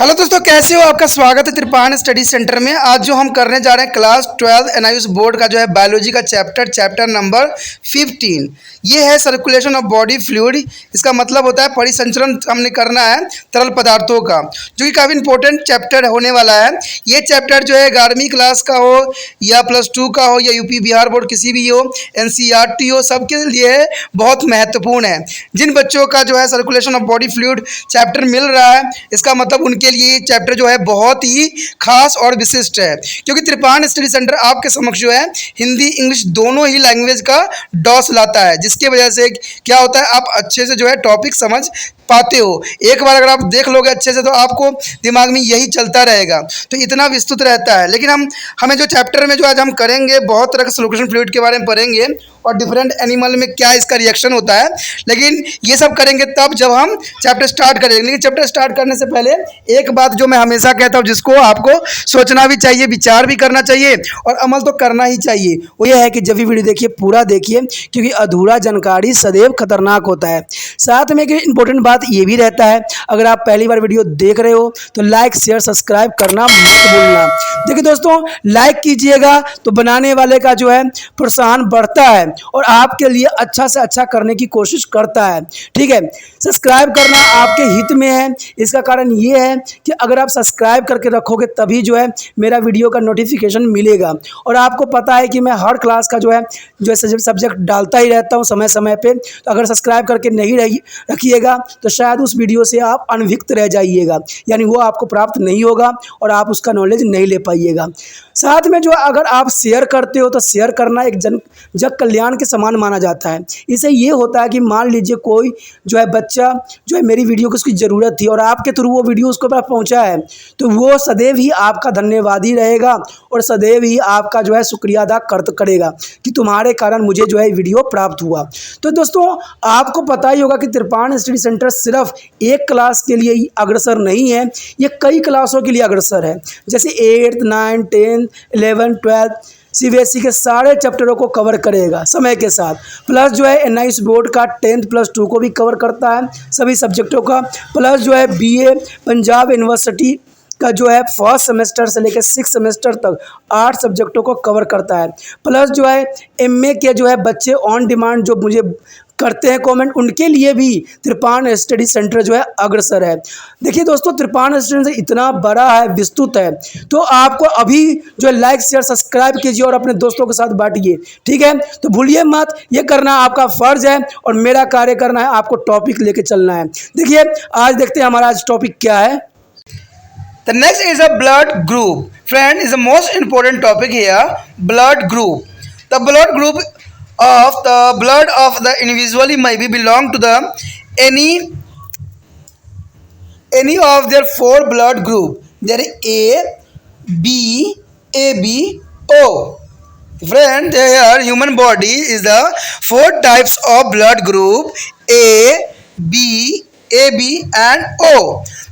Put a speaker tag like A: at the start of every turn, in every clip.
A: Hello दोस्तों, कैसे हो? आपका स्वागत है त्रिपान स्टडी सेंटर में। आज जो हम करने जा रहे हैं क्लास 12 एनआईयूएस बोर्ड का जो है बायोलॉजी का चैप्टर नंबर 15। ये है सर्कुलेशन ऑफ बॉडी फ्लूइड। इसका मतलब होता है परिसंचरण हमने करना है तरल पदार्थों का, जो कि काफ़ी इंपॉर्टेंट चैप्टर होने वाला है। ये चैप्टर जो है 11वीं क्लास का हो या +2 का हो या यूपी बिहार बोर्ड किसी भी हो, एनसीईआरटी हो, सबके लिए बहुत महत्वपूर्ण है। जिन बच्चों का जो है circulation of body fluid chapter मिल रहा है, इसका मतलब उनके लिए चैप्टर जो है बहुत ही खास और विशिष्ट है, क्योंकि त्रिपान स्टडी सेंटर आपके समक्ष जो है हिंदी इंग्लिश दोनों ही लैंग्वेज का डॉस लाता है, जिसके वजह से क्या होता है, आप अच्छे से जो है टॉपिक समझ पाते हो। एक बार अगर आप देख लोगे अच्छे से तो आपको दिमाग में यही चलता रहेगा, तो इतना विस्तृत रहता है। लेकिन हमें जो चैप्टर में जो आज हम करेंगे, बहुत तरह के सॉल्यूशन फ्लूइड के बारे में पढ़ेंगे और डिफरेंट एनिमल में क्या इसका रिएक्शन होता है। लेकिन ये सब करेंगे तब जब हम चैप्टर स्टार्ट करेंगे। लेकिन चैप्टर स्टार्ट करने से पहले एक बात जो मैं हमेशा कहता हूँ, जिसको आपको सोचना भी चाहिए, विचार भी करना चाहिए और अमल तो करना ही चाहिए, वो ये है कि जब भी वीडियो देखिए पूरा देखिए, क्योंकि अधूरा जानकारी सदैव खतरनाक होता है। साथ में एक इंपॉर्टेंट बात ये भी रहता है, अगर आप पहली बार वीडियो देख रहे हो तो लाइक शेयर सब्सक्राइब करना मत भूलना। देखिए दोस्तों, लाइक कीजिएगा तो बनाने वाले का जो है प्रोत्साहन बढ़ता है और आपके लिए अच्छा से अच्छा करने की कोशिश करता है। ठीक है, सब्सक्राइब करना आपके हित में है। इसका कारण ये है कि अगर आप सब्सक्राइब करके रखोगे तभी जो है मेरा वीडियो का नोटिफिकेशन मिलेगा। और आपको पता है कि मैं हर क्लास का जो है सब्जेक्ट डालता ही रहता हूँ समय समय पे। तो अगर सब्सक्राइब करके नहीं रखिएगा तो शायद उस वीडियो से आप अनभिज्ञ रह जाइएगा, यानी वो आपको प्राप्त नहीं होगा और आप उसका नॉलेज नहीं ले पाइएगा। साथ में जो अगर आप शेयर करते हो तो शेयर करना एक जग कल्याण के समान माना जाता है। इससे ये होता है कि मान लीजिए कोई जो है बच्चा जो है मेरी वीडियो को उसकी ज़रूरत थी और आपके थ्रू वो वीडियो उसको पास पहुंचा है, तो वो सदैव ही आपका धन्यवादी रहेगा और सदैव ही आपका जो है शुक्रिया अदा करेगा कि तुम्हारे कारण मुझे जो है वीडियो प्राप्त हुआ। तो दोस्तों, आपको पता ही होगा कि त्रिपान स्टडी सेंटर सिर्फ एक क्लास के लिए ही अग्रसर नहीं है, ये कई क्लासों के लिए अग्रसर है। जैसे 8th 9th 10th 11th 12th CBSE के सारे चैप्टरों को कवर करेगा समय के साथ। प्लस जो है एनआईयूएस बोर्ड का 10th +2 को भी कवर करता है, सभी सब्जेक्टों का। प्लस जो है बीए पंजाब यूनिवर्सिटी का जो है फर्स्ट सेमेस्टर से लेकर 6th सेमेस्टर तक 8 सब्जेक्टों को कवर करता है। प्लस जो है एमए के जो है बच्चे ऑन डिमांड जो मुझे करते हैं कमेंट, उनके लिए भी त्रिपान स्टडी सेंटर जो है अग्रसर है। देखिए दोस्तों, त्रिपान स्टडी सेंटर इतना बड़ा है, विस्तृत है, तो आपको अभी जो है लाइक शेयर सब्सक्राइब कीजिए और अपने दोस्तों के साथ बांटिए। ठीक है, तो भूलिए मत, ये करना आपका फर्ज है और मेरा कार्य करना है आपको टॉपिक लेके चलना है। देखिए आज देखते हैं हमारा आज टॉपिक क्या है। The next is a blood group. Friend, is the most important topic here. Blood group. The blood group of the blood of the individual may be belong to the any of their 4 blood group. There is A, B, AB, O. Friend, here human body is the 4 types of blood group A, B, AB and O.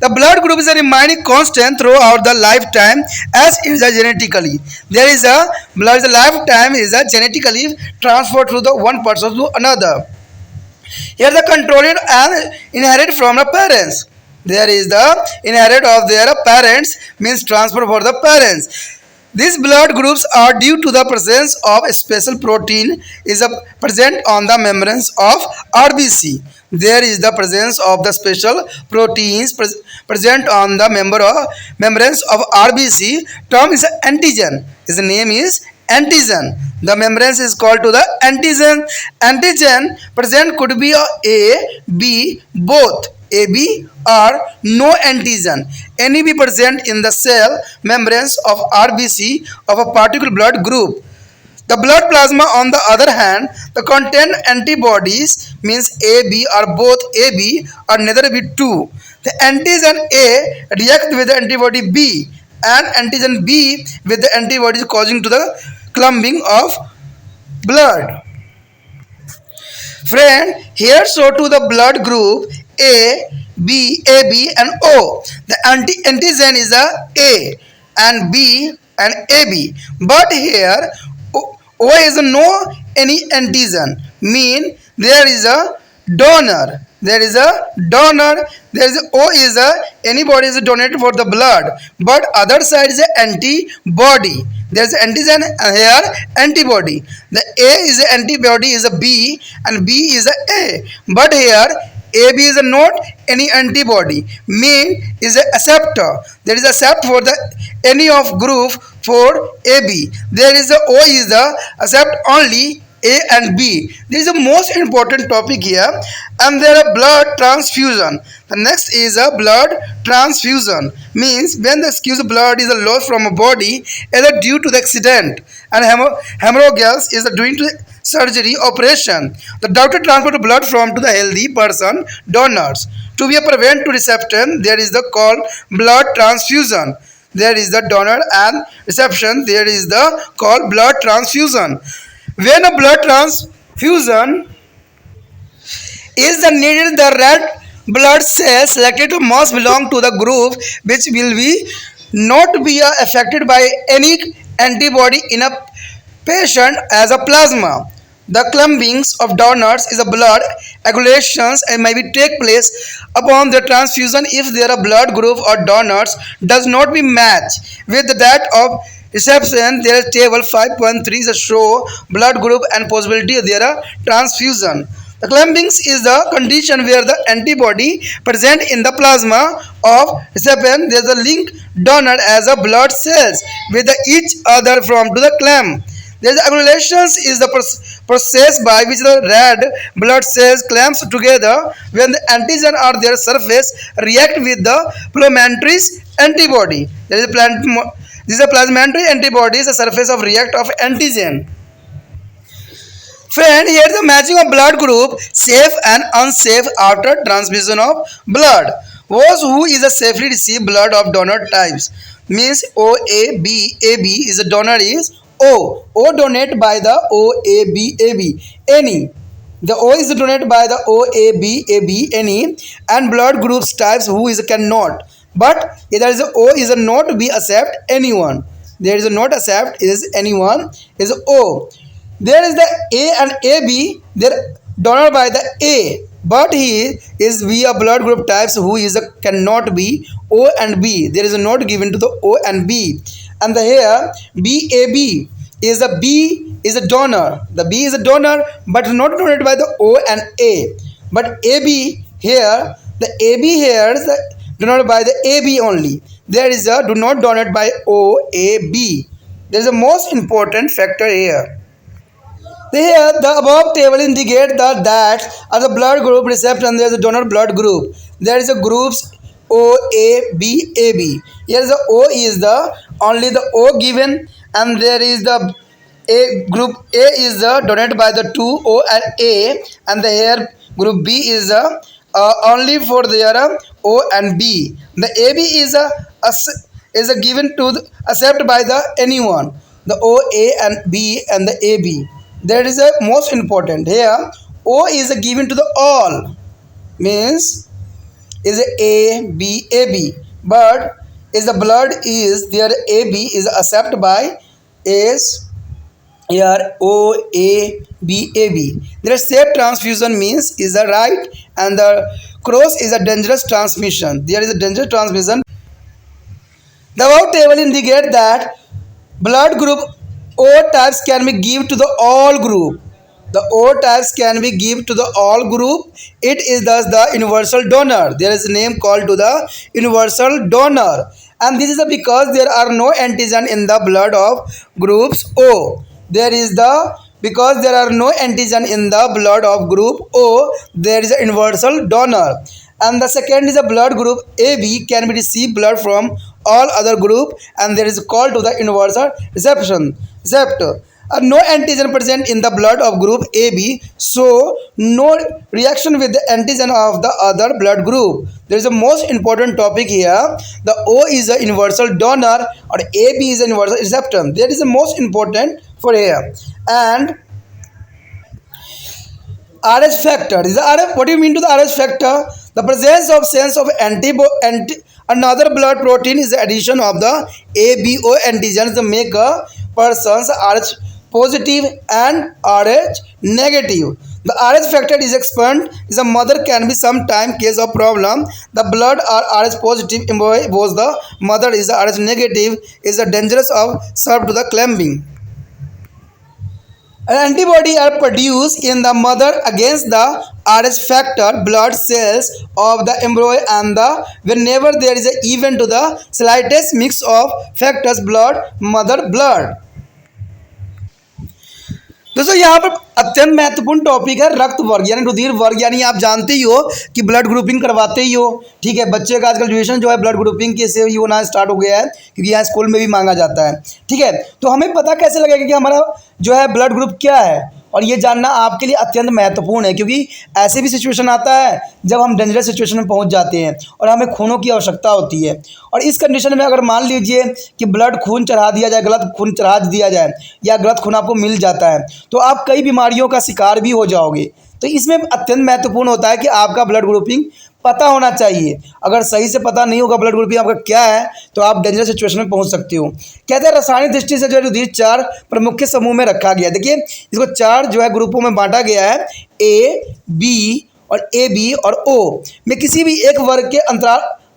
A: The blood group is a remaining constant throughout the lifetime as it is genetically. There is a blood lifetime is a genetically transferred through the one person to another. Here the controlled and inherited from the parents. There is the inherit of their parents means transfer for the parents. These blood groups are due to the presence of a special protein is present on the membranes of RBC. There is the presence of the special proteins present on the membranes of RBC. Term is antigen. His name is antigen. The membranes is called to the antigen. Antigen present could be A, B, both. AB or no antigen. Any be present in the cell membranes of RBC of a particular blood group. The blood plasma, on the other hand, the contain antibodies means AB or both AB or neither be two. The antigen A react with the antibody B and antigen B with the antibodies causing to the clumping of blood. Friend, here show to the blood group A, B, AB and O. The antigen is A and B and AB. But here O is no any antigen, mean there is a donor. there is a donor, there is a O is a anybody is donated for the blood, but other side is a antibody. There is antigen here, antibody. The A is a antibody is a B and B is a A, but here AB is a not any antibody, mean is a acceptor. There is accept for the any of group for AB. There is a O is the accept only A and B. This is the most important topic here. And there are blood transfusion. The next is a blood transfusion, means when the excuse blood is lost from a body either due to the accident, and hemorrhages is due to surgery operation. The doctor transport blood from to the healthy person donors to be a prevent to reception. There is the called blood transfusion. There is the donor and reception. There is the called blood transfusion. When a blood transfusion is the needed, the red blood cells selected must belong to the group which will be not be affected by any antibody in a patient as a plasma. The clumpings of donors is a blood coagulations and may be take place upon the transfusion if their blood group or donors does not be matched with that of reception. There is table 5.3 is a show blood group and possibility of their transfusion. The clumpings is the condition where the antibody present in the plasma of recipient. There is a link donor as a blood cells with each other from to the clamp. There is coagulations is the process by which the red blood cells clamps together when the antigen or their surface react with the plasmamentary antibody. There is a this is a plasmamentary antibody is the surface of react of antigen. Friend, here the matching of blood group safe and unsafe after transfusion of blood. Those who is a safely receive blood of donor types means O A B A B is a donor is O. O donate by the O A B A B any. The O is donated by the O A B A B any, and blood groups types who is cannot. But if there is a O is a not be accept anyone. There is a not accept is anyone is O. There is the A and AB, they're donor by the A, but he is we a blood group types who is a cannot be O and B. There is a not given to the O and B. And the here BAB is a B is a donor. The B is a donor but not donated by the O and A. But AB here, the AB here is donated by the AB only. There is a do not donate by OAB. There is a most important factor here. Here, the above table indicate that as a blood group receptor and there is a donor blood group. There is a groups O, A, B, A, B. Here is the O is the only the O given, and there is the A group A is the donated by the two O and A, and the here group B is only for their O and B. The AB is a given to the, accept by the anyone. The O, A and B and the AB. That is a most important here. O is a given to the all, means is A B A B, but is the blood is their A B is accepted by is here O A B A B. There is safe transfusion means is a right, and the cross is a dangerous transmission. There is a dangerous transmission. The above table indicate that blood group O types can be given to the all group. The O types can be given to the all group. It is thus the universal donor. There is a name called to the universal donor. And this is because there are no antigen in the blood of groups O. There is the because there are no antigen in the blood of group O, there is a universal donor. And the second is a blood group AB can be receive blood from all other group, and there is called to the universal receptor. No antigen present in the blood of group AB, so no reaction with the antigen of the other blood group. There is a most important topic here. The O is a universal donor or AB is a universal receptor. That is the most important for here. And RH factor is the RH. What do you mean to the RH factor? The presence of sense of another blood protein is the addition of the ABO antigens to make a person's RH positive and RH negative. The RH factor is expand is a mother can be sometime case of problem. The blood or RH positive embryo was the mother is the RH negative is the dangerous of serve to the clamping. An antibody are produced in the mother against the RH factor blood cells of the embryo and the whenever there is a event to the slightest mix of factors blood mother blood. दोस्तों यहाँ पर अत्यंत महत्वपूर्ण topic है रक्त वर्ग यानी रुधिर वर्ग। यानी आप जानते ही हो कि ब्लड ग्रुपिंग करवाते ही हो, ठीक है। बच्चे का आजकल ट्यूशन जो है ब्लड ग्रुपिंग के से ही होना स्टार्ट हो गया है, क्योंकि यहाँ स्कूल में भी मांगा जाता है, ठीक है। तो हमें पता कैसे लगेगा कि हमारा जो है ब्लड ग्रुप क्या है, और ये जानना आपके लिए अत्यंत महत्वपूर्ण है, क्योंकि ऐसे भी सिचुएशन आता है जब हम डेंजरस सिचुएशन में पहुंच जाते हैं और हमें खूनों की आवश्यकता होती है। और इस कंडीशन में अगर मान लीजिए कि ब्लड खून चढ़ा दिया जाए, गलत खून चढ़ा दिया जाए या गलत खून आपको मिल जाता है, तो आप कई बीमारियों का शिकार भी हो जाओगे। तो इसमें अत्यंत महत्वपूर्ण होता है कि आपका ब्लड ग्रुपिंग पता होना चाहिए। अगर सही से पता नहीं होगा ब्लड ग्रुपिंग आपका क्या है, तो आप डेंजरस सिचुएशन में पहुंच सकते हो। कहते हैं रासायनिक दृष्टि से जो है रुधिर 4 प्रमुख समूह में रखा गया है। देखिए इसको 4 जो है ग्रुपों में बांटा गया है, ए बी और ए बी और ओ में किसी भी एक वर्ग के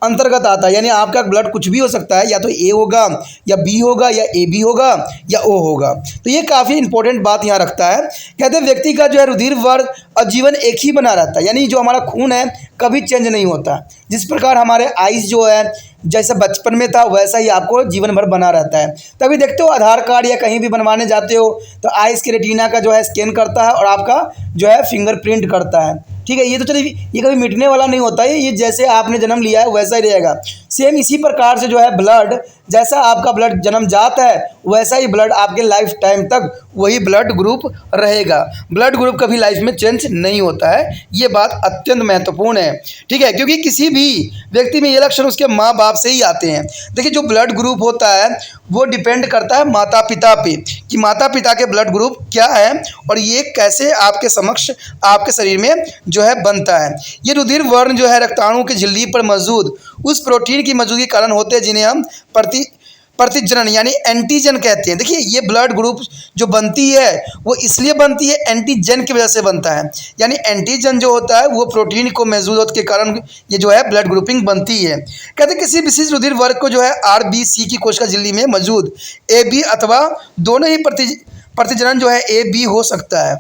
A: अंतर्गत आता है। यानी आपका ब्लड कुछ भी हो सकता है, या तो ए होगा या बी होगा या ए बी होगा या ओ होगा। तो ये काफ़ी इंपॉर्टेंट बात यहाँ रखता है। कहते हैं व्यक्ति का जो है रुधिर वर्ग आजीवन एक ही बना रहता है, यानी जो हमारा खून है कभी चेंज नहीं होता। जिस प्रकार हमारे आइस जो है जैसे बचपन में था वैसा ही आपको जीवन भर बना रहता है। तभी देखते हो आधार कार्ड या कहीं भी बनवाने जाते हो तो आइस के रेटिना का जो है स्कैन करता है और आपका जो है फिंगरप्रिंट करता है, ठीक है। ये तो चलिए ये कभी मिटने वाला नहीं होता है, ये जैसे आपने जन्म लिया है वैसा ही रहेगा। सेम इसी प्रकार से जो है ब्लड, जैसा आपका ब्लड जन्मजात है वैसा ही ब्लड आपके लाइफ टाइम तक वही ब्लड ग्रुप रहेगा। ब्लड ग्रुप कभी लाइफ में चेंज नहीं होता है, ये बात अत्यंत महत्वपूर्ण है, ठीक है। क्योंकि किसी भी व्यक्ति में ये लक्षण उसके माँ बाप से ही आते हैं। देखिए जो ब्लड ग्रुप होता है वो डिपेंड करता है माता पिता पे, कि माता पिता के ब्लड ग्रुप क्या है और ये कैसे आपके समक्ष आपके शरीर में जो है बनता है। ये रुधिर वर्ण जो है रक्ताणु की झिल्ली पर मौजूद उस प्रोटीन की मौजूदगी के कारण होते हैं जिन्हें हम प्रतिजनन यानी एंटीजन कहते हैं। देखिए ये ब्लड ग्रुप जो बनती है वो इसलिए बनती है एंटीजन की वजह से बनता है। यानी एंटीजन जो होता है वो प्रोटीन को मौजूद होने के कारण ये जो है ब्लड ग्रुपिंग बनती है। कहते हैं किसी विशेष रुधिर वर्ग को जो है RBC की कोशिका झिल्ली में मौजूद AB अथवा दोनों ही प्रतिजनन जो है AB हो सकता है।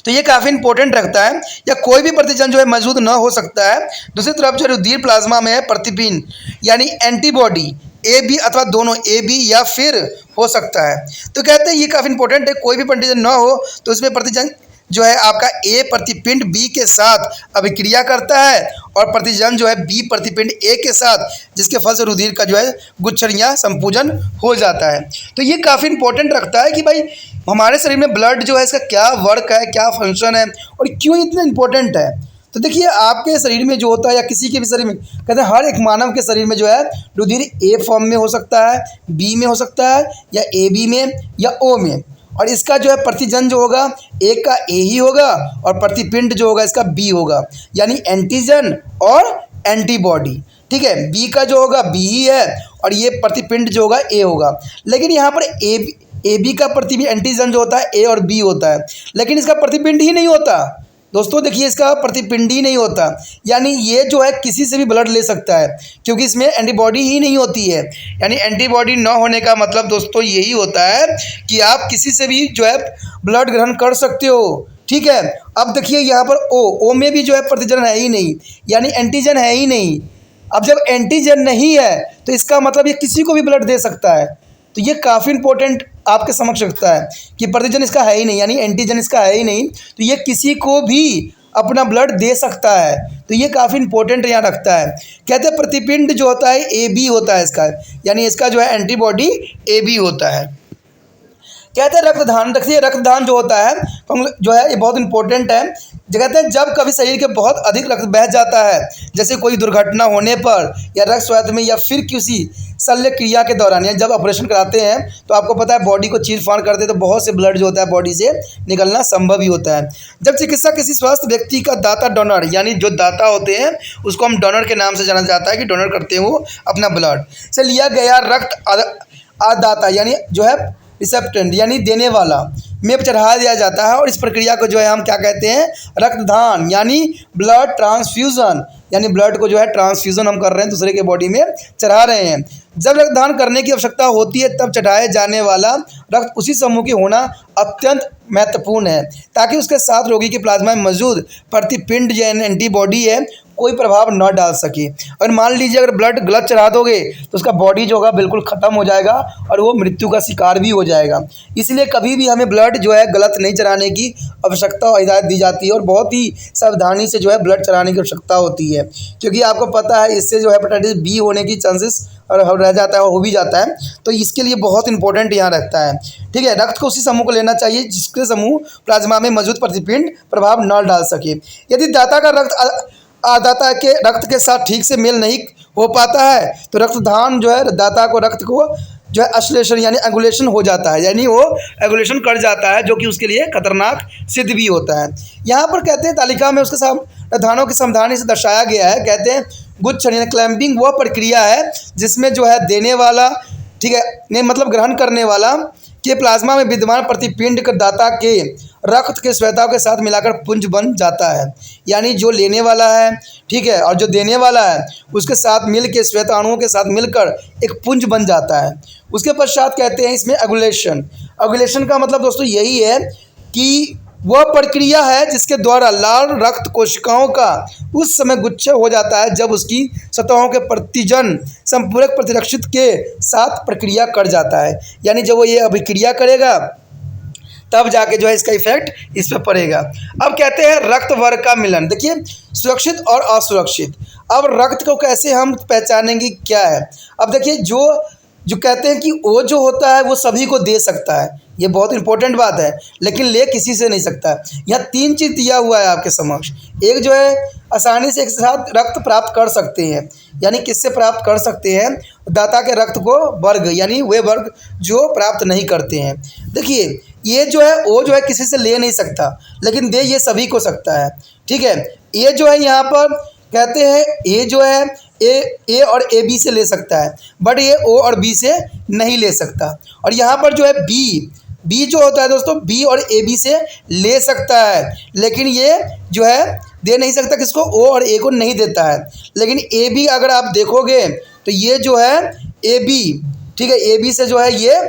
A: तो ये काफ़ी इंपॉर्टेंट रखता है, या कोई भी प्रतिजन जो है मौजूद न हो सकता है। दूसरी तरफ जो रुधिर प्लाज्मा में है प्रतिपिंड यानी एंटीबॉडी ए बी अथवा दोनों ए बी या फिर हो सकता है। तो कहते हैं ये काफ़ी इंपॉर्टेंट है, कोई भी प्रतिजन न हो तो उसमें प्रतिजन जो है आपका ए प्रतिपिंड बी के साथ अभिक्रिया करता है और प्रतिजन जो है बी प्रतिपिंड ए के साथ, जिसके फल से रुधिर का जो है गुच्छन या संपूजन हो जाता है। तो ये काफ़ी इंपॉर्टेंट रखता है कि भाई हमारे शरीर में ब्लड जो है इसका क्या वर्क है, क्या फंक्शन है और क्यों इतना इंपॉर्टेंट है। तो देखिए आपके शरीर में जो होता है या किसी के भी शरीर में, कहते हैं हर एक मानव के शरीर में जो है रुधिर ए फॉर्म में हो सकता है, बी में हो सकता है या ए बी में या ओ में। और इसका जो है प्रतिजन जो होगा एक का ए ही होगा और प्रतिपिंड जो होगा इसका बी होगा, यानी एंटीजन और एंटीबॉडी, ठीक है। बी का जो होगा बी ही है और ये प्रतिपिंड जो होगा ए होगा। लेकिन यहाँ पर ए बी का प्रतिपिंड एंटीजन जो होता है ए और बी होता है, लेकिन इसका प्रतिपिंड ही नहीं होता दोस्तों। देखिए इसका प्रतिपिंड ही नहीं होता, यानी ये जो है किसी से भी ब्लड ले सकता है क्योंकि इसमें एंटीबॉडी ही नहीं होती है। यानी एंटीबॉडी न होने का मतलब दोस्तों यही होता है कि आप किसी से भी जो है ब्लड ग्रहण कर सकते हो, ठीक है। अब देखिए यहाँ पर ओ में भी जो है प्रतिजन है ही नहीं, यानी एंटीजन है ही नहीं। अब जब एंटीजन नहीं है तो इसका मतलब ये किसी को भी ब्लड दे सकता है। तो ये काफ़ी इंपॉर्टेंट आपके समक्ष रखता है कि प्रतिजन इसका है ही नहीं, यानी एंटीजन इसका है ही नहीं, तो ये किसी को भी अपना ब्लड दे सकता है। तो ये काफ़ी इंपॉर्टेंट यहाँ रखता है। कहते हैं प्रतिपिंड जो होता है ए बी होता है इसका, यानी इसका जो है एंटीबॉडी ए बी होता है। कहते हैं रक्तदान, देखिए रक्तदान जो होता है जो है ये बहुत इंपॉर्टेंट है। कहते हैं जब कभी शरीर के बहुत अधिक रक्त बह जाता है, जैसे कोई दुर्घटना होने पर या रक्त स्वास्थ्य में या फिर किसी शल्य क्रिया के दौरान, या जब ऑपरेशन कराते हैं तो आपको पता है बॉडी को चीर फाड़ करते हैं तो बहुत से ब्लड जो होता है बॉडी से निकलना संभव ही होता है। जब चिकित्सक किसी स्वस्थ व्यक्ति का दाता डोनर, यानी जो दाता होते हैं उसको हम डोनर के नाम से जाना जाता है कि डोनर करते हैं वो अपना ब्लड से लिया गया रक्त आदाता, यानी जो है रिसेप्टेंट यानी देने वाला में चढ़ा दिया जाता है और इस प्रक्रिया को जो है हम क्या कहते हैं, रक्तदान यानी ब्लड ट्रांसफ्यूज़न, यानी ब्लड को जो है ट्रांसफ्यूज़न हम कर रहे हैं, दूसरे के बॉडी में चढ़ा रहे हैं। जब रक्तदान करने की आवश्यकता होती है तब चढ़ाए जाने वाला रक्त उसी समूह की होना अत्यंत महत्वपूर्ण है ताकि उसके साथ रोगी के प्लाज्मा में मौजूद प्रतिपिंड जो एंटीबॉडी है कोई प्रभाव न डाल सके। अगर मान लीजिए अगर ब्लड गलत चढ़ा दोगे तो उसका बॉडी जो होगा बिल्कुल ख़त्म हो जाएगा और वो मृत्यु का शिकार भी हो जाएगा। इसलिए कभी भी हमें ब्लड जो है गलत नहीं चढ़ाने की आवश्यकता और हिदायत दी जाती है और बहुत ही सावधानी से जो है ब्लड चढ़ाने की आवश्यकता होती है, क्योंकि आपको पता है इससे जो हेपेटाइटिस बी होने की चांसेस और रह जाता है और हो भी जाता है। तो इसके लिए बहुत इंपॉर्टेंट यहाँ रहता है। ठीक है, रक्त को उसी समूह को लेना चाहिए जिसके समूह प्लाज्मा में मौजूद प्रतिपिंड प्रभाव न डाल सके। यदि दाता का रक्त दाता के रक्त के साथ ठीक से मेल नहीं हो पाता है तो रक्तदान जो है दाता को रक्त को जो है अश्लेषण यानी एगुलेशन हो जाता है, यानी वो एगुलेशन कर जाता है जो कि उसके लिए खतरनाक सिद्ध भी होता है। यहाँ पर कहते हैं तालिका में उसके प्रावधानों की सावधानी से दर्शाया गया है। कहते हैं गुच्छ यानी क्लैंपिंग वह प्रक्रिया है जिसमें जो है देने वाला, ठीक है, नहीं मतलब ग्रहण करने वाला के प्लाज्मा में विद्यमान प्रतिपिंड का दाता के रक्त के श्वेताओं के साथ मिलाकर पुंज बन जाता है। यानी जो लेने वाला है, ठीक है, और जो देने वाला है उसके साथ मिल के श्वेत अणुओं के साथ मिलकर एक पुंज बन जाता है। उसके पश्चात कहते हैं इसमें एगुलेशन। एगुलेशन का मतलब दोस्तों यही है कि वह प्रक्रिया है जिसके द्वारा लाल रक्त कोशिकाओं का उस समय गुच्छ हो जाता है जब उसकी सतहों के प्रतिजन संपूरक प्रतिरक्षित के साथ प्रक्रिया कर जाता है। यानी जब वो ये अभिक्रिया करेगा तब जाके जो है इसका इफेक्ट इस पर पड़ेगा। अब कहते हैं रक्त वर्ग का मिलन। देखिए सुरक्षित और असुरक्षित। अब रक्त को कैसे हम पहचानेंगे क्या है। अब देखिए जो कहते हैं कि वो जो होता है वो सभी को दे सकता है, ये बहुत इंपॉर्टेंट बात है, लेकिन ले किसी से नहीं सकता है। यहाँ 3 चीज़ दिया हुआ है आपके समक्ष। एक जो है आसानी से एक साथ रक्त प्राप्त कर सकते हैं, यानी किससे प्राप्त कर सकते हैं, दाता के रक्त को वर्ग, यानी वे वर्ग जो प्राप्त नहीं करते हैं। देखिए ये जो है वो जो है किसी से ले नहीं सकता, लेकिन दे ये सभी को सकता है। ठीक है, ये जो है यहाँ पर कहते हैं ये जो है ए और ए बी से ले सकता है, बट ये ओ और बी से नहीं ले सकता। और यहाँ पर जो है बी जो होता है दोस्तों बी और ए बी से ले सकता है, लेकिन ये जो है दे नहीं सकता, किसको, ओ और ए को नहीं देता है। लेकिन ए बी अगर आप देखोगे तो ये जो है ए बी, ठीक है, ए बी से जो है ये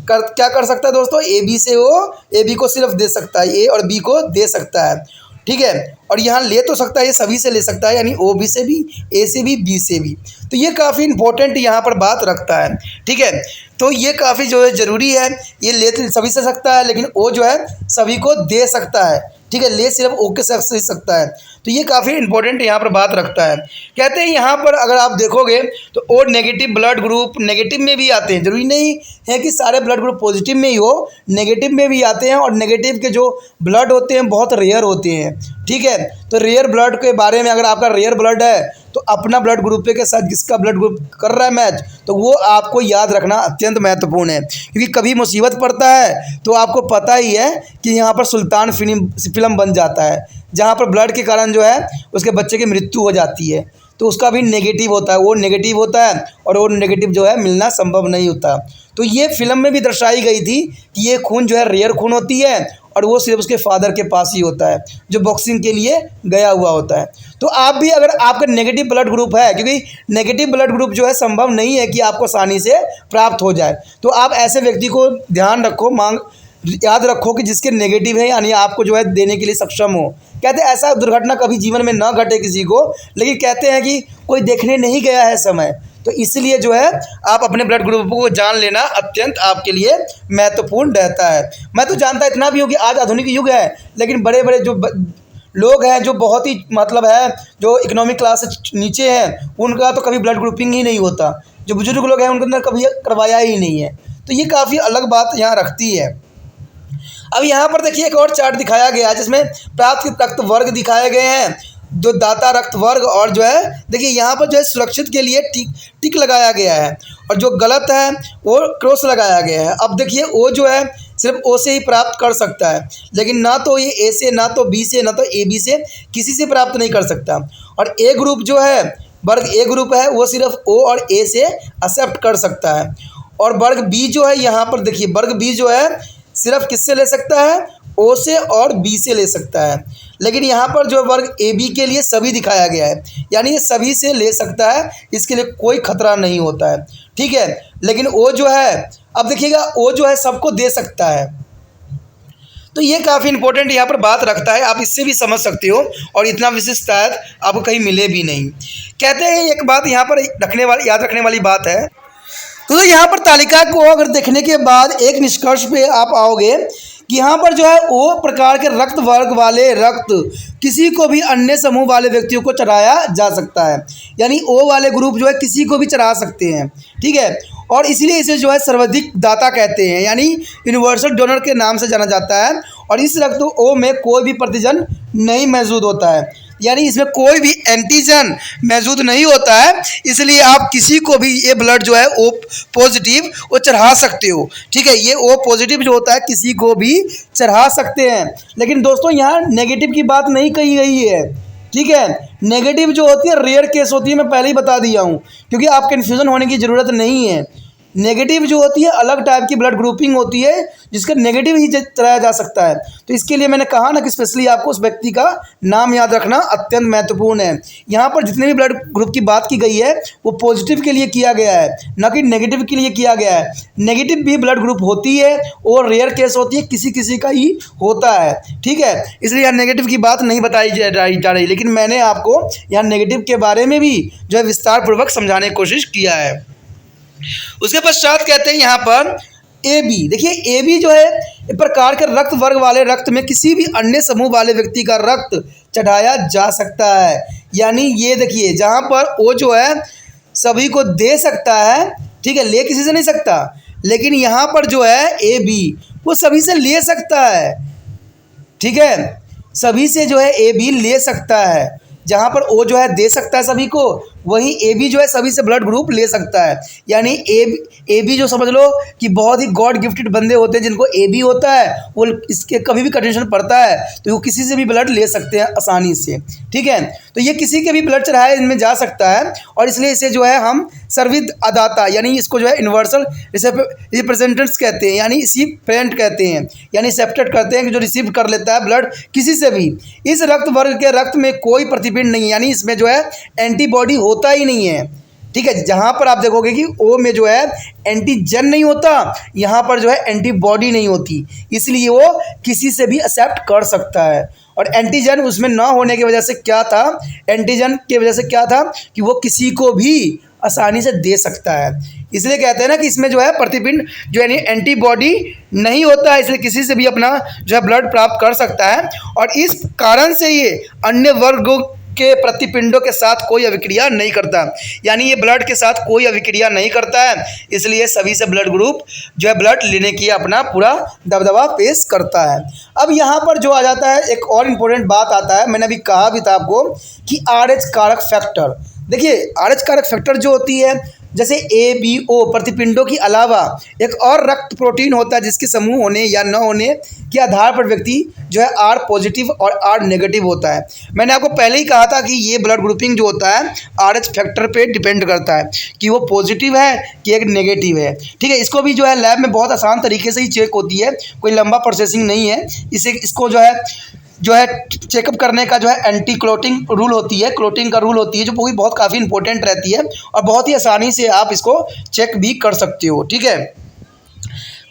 A: क्या कर सकता है दोस्तों, ए बी से वो ए बी को सिर्फ दे सकता है, ए और बी को दे सकता है। ठीक है, और यहाँ ले तो सकता है, ये सभी से ले सकता है, यानी ओ बी से भी, ए से भी, बी से भी। तो ये काफ़ी इंपॉर्टेंट यहाँ पर बात रखता है। ठीक है, तो ये काफ़ी जो है ज़रूरी है। ये ले तो सभी से सकता है, लेकिन ओ जो है सभी को दे सकता है। ठीक है, ले सिर्फ ओ के साथ सकता है। तो ये काफ़ी इंपॉर्टेंट यहाँ पर बात रखता है। कहते हैं यहाँ पर अगर आप देखोगे तो O negative blood group negative में भी आते हैं, जरूरी नहीं है कि सारे ब्लड ग्रुप पॉजिटिव में ही हो, नेगेटिव में भी आते हैं। और नेगेटिव के जो ब्लड होते हैं बहुत रेयर होते हैं। ठीक है, तो रेयर ब्लड के बारे में अगर आपका रेयर ब्लड है तो अपना ब्लड ग्रुप के साथ जिसका ब्लड ग्रुप कर रहा है मैच, तो वो आपको याद रखना अत्यंत महत्वपूर्ण है, क्योंकि कभी मुसीबत पड़ता है तो आपको पता ही है कि यहाँ पर सुल्तान फिल्म बन जाता है, जहाँ पर ब्लड के कारण जो है उसके बच्चे की मृत्यु हो जाती है। तो उसका भी नेगेटिव होता है, वो नेगेटिव होता है और वो नेगेटिव जो है मिलना संभव नहीं होता। तो ये फिल्म में भी दर्शाई गई थी कि ये खून जो है रेयर खून होती है और वो सिर्फ उसके फादर के पास ही होता है जो बॉक्सिंग के लिए गया हुआ होता है। तो आप भी अगर आपका नेगेटिव ब्लड ग्रुप है, क्योंकि नेगेटिव ब्लड ग्रुप जो है संभव नहीं है कि आपको आसानी से प्राप्त हो जाए, तो आप ऐसे व्यक्ति को ध्यान रखो, याद रखो कि जिसके नेगेटिव है, यानी आपको जो है देने के लिए सक्षम हो। कहते हैं ऐसा दुर्घटना कभी जीवन में न घटे किसी को, लेकिन कहते हैं कि कोई देखने नहीं गया है समय, तो इसलिए जो है आप अपने ब्लड ग्रुप को जान लेना अत्यंत आपके लिए महत्वपूर्ण रहता है। मैं तो जानता इतना भी हूँ कि आज आधुनिक युग है, लेकिन बड़े बड़े जो लोग हैं जो बहुत ही मतलब है जो इकोनॉमिक क्लास से नीचे हैं, उनका तो कभी ब्लड ग्रुपिंग ही नहीं होता। जो बुजुर्ग लोग हैं उनके अंदर कभी करवाया ही नहीं है। तो ये काफ़ी अलग बात यहाँ रखती है। अब यहाँ पर देखिए एक और चार्ट दिखाया गया है जिसमें प्राप्त रक्त वर्ग दिखाए गए हैं, जो दाता रक्त वर्ग, और जो है देखिए यहाँ पर जो है सुरक्षित के लिए टिक लगाया गया है और जो गलत है वो क्रॉस लगाया गया है। अब देखिए ओ जो है सिर्फ ओ से ही प्राप्त कर सकता है, लेकिन ना तो ये ए से, ना तो बी से, ना तो ए बी से, किसी से प्राप्त नहीं कर सकता। और ए ग्रुप जो है वर्ग ए ग्रुप है वो सिर्फ ओ और ए से एक्सेप्ट कर सकता है। और वर्ग बी जो है यहाँ पर देखिए, वर्ग बी जो है सिर्फ किससे ले सकता है, ओ से और बी से ले सकता है। लेकिन यहाँ पर जो वर्ग ए बी के लिए सभी दिखाया गया है, यानी ये सभी से ले सकता है, इसके लिए कोई खतरा नहीं होता है, ठीक है। लेकिन ओ जो है, अब देखिएगा ओ जो है सबको दे सकता है, तो ये काफ़ी इंपॉर्टेंट यहाँ पर बात रखता है, आप इससे भी समझ सकते हो और इतना विशिष्ट शायद आपको कहीं मिले भी नहीं। कहते हैं एक बात यहाँ पर याद रखने वाली बात है, तो यहाँ पर तालिका को अगर देखने के बाद एक निष्कर्ष पे आप आओगे कि यहाँ पर जो है ओ प्रकार के रक्त वर्ग वाले रक्त किसी को भी अन्य समूह वाले व्यक्तियों को चढ़ाया जा सकता है, यानी ओ वाले ग्रुप जो है किसी को भी चढ़ा सकते हैं, ठीक है। और इसीलिए इसे जो है सर्वाधिक दाता कहते हैं, यानी यूनिवर्सल डोनर के नाम से जाना जाता है। और इस रक्त ओ में कोई भी प्रतिजन नहीं मौजूद होता है, यानी इसमें कोई भी एंटीजन मौजूद नहीं होता है, इसलिए आप किसी को भी ये ब्लड जो है ओ पॉजिटिव वो चढ़ा सकते हो, ठीक है। ये ओ पॉजिटिव जो होता है किसी को भी चढ़ा सकते हैं। लेकिन दोस्तों यहाँ नेगेटिव की बात नहीं कही गई है, ठीक है। नेगेटिव जो होती है रेयर केस होती है, मैं पहले ही बता दिया हूँ, क्योंकि आप कन्फ्यूज़न होने की ज़रूरत नहीं है। नेगेटिव जो होती है अलग टाइप की ब्लड ग्रुपिंग होती है जिसका नेगेटिव ही चढ़ाया जा सकता है। तो इसके लिए मैंने कहा ना कि स्पेशली आपको उस व्यक्ति का नाम याद रखना अत्यंत महत्वपूर्ण है। यहाँ पर जितने भी ब्लड ग्रुप की बात की गई है वो पॉजिटिव के लिए किया गया है, ना कि नेगेटिव के लिए किया गया है। नेगेटिव भी ब्लड ग्रुप होती है और रेयर केस होती है, किसी किसी का ही होता है, ठीक है। इसलिए यहाँ नेगेटिव की बात नहीं बताई जा रही, लेकिन मैंने आपको यहाँ नेगेटिव के बारे में भी जो है विस्तार पूर्वक समझाने की कोशिश किया है। उसके पश्चात कहते हैं यहाँ पर ए बी, देखिए ए बी जो है एक प्रकार के रक्त वर्ग वाले रक्त में किसी भी अन्य समूह वाले व्यक्ति का रक्त चढ़ाया जा सकता है, यानी ये देखिए जहाँ पर ओ जो है सभी को दे सकता है, ठीक है, ले किसी से नहीं सकता। लेकिन यहाँ पर जो है ए बी वो सभी से ले सकता है, ठीक है, सभी से जो है ए बी ले सकता है। जहाँ पर ओ जो है दे सकता है सभी को, वहीं ए बी जो है सभी से ब्लड ग्रुप ले सकता है। यानी ए बी जो समझ लो कि बहुत ही गॉड गिफ्टेड बंदे होते हैं जिनको ए बी होता है, वो इसके कभी भी कंडीशन पड़ता है तो वो किसी से भी ब्लड ले सकते हैं आसानी से, ठीक है। तो ये किसी के भी ब्लड चढ़ाए इनमें जा सकता है, और इसलिए इसे जो है हम सर्विद अदाता यानी इसको जो है यूनिवर्सल रिप्रेजेंटेंट्स कहते हैं, यानी रिसिपिएंट कहते हैं, यानी एक्सेप्टेड करते हैं कि जो रिसीव कर लेता है ब्लड किसी से भी। इस रक्त वर्ग के रक्त में कोई प्रतिपिंड नहीं है, यानी इसमें जो है एंटीबॉडी होता ही नहीं है, ठीक है। जहाँ पर आप देखोगे कि ओ में जो है एंटीजन नहीं होता, यहाँ पर जो है एंटीबॉडी नहीं होती, इसलिए वो किसी से भी एक्सेप्ट कर सकता है। और एंटीजन उसमें ना होने की वजह से क्या था, एंटीजन की वजह से क्या था कि वो किसी को भी आसानी से दे सकता है। इसलिए कहते हैं ना कि इसमें जो है प्रतिपिंड जो यानी एंटीबॉडी नहीं होता है, इसलिए किसी से भी अपना जो है ब्लड प्राप्त कर सकता है। और इस कारण से ये अन्य वर्गों के प्रतिपिंडों के साथ कोई अभिक्रिया नहीं करता, यानी ये ब्लड के साथ कोई अभिक्रिया नहीं करता है, इसलिए सभी से ब्लड ग्रुप जो है ब्लड लेने की अपना पूरा दबदबा पेश करता है। अब यहाँ पर जो आ जाता है एक और इम्पोर्टेंट बात आता है, मैंने अभी कहा भी था आपको कि RH कारक फैक्टर। देखिए RH कारक फैक्टर जो होती है, जैसे ABO प्रतिपिंडों के अलावा एक और रक्त प्रोटीन होता है जिसके समूह होने या न होने के आधार पर व्यक्ति जो है R पॉजिटिव और R नेगेटिव होता है। मैंने आपको पहले ही कहा था कि ये ब्लड ग्रुपिंग जो होता है RH फैक्टर पे डिपेंड करता है कि वो पॉजिटिव है कि एक नेगेटिव है, ठीक है। इसको भी जो है लैब में बहुत आसान तरीके से ही चेक होती है, कोई लंबा प्रोसेसिंग नहीं है। इसको जो है चेकअप करने का जो है एंटी क्लोटिंग रूल होती है, क्लोटिंग का रूल होती है, जो पूरी बहुत काफ़ी इंपॉर्टेंट रहती है और बहुत ही आसानी से आप इसको चेक भी कर सकते हो, ठीक है।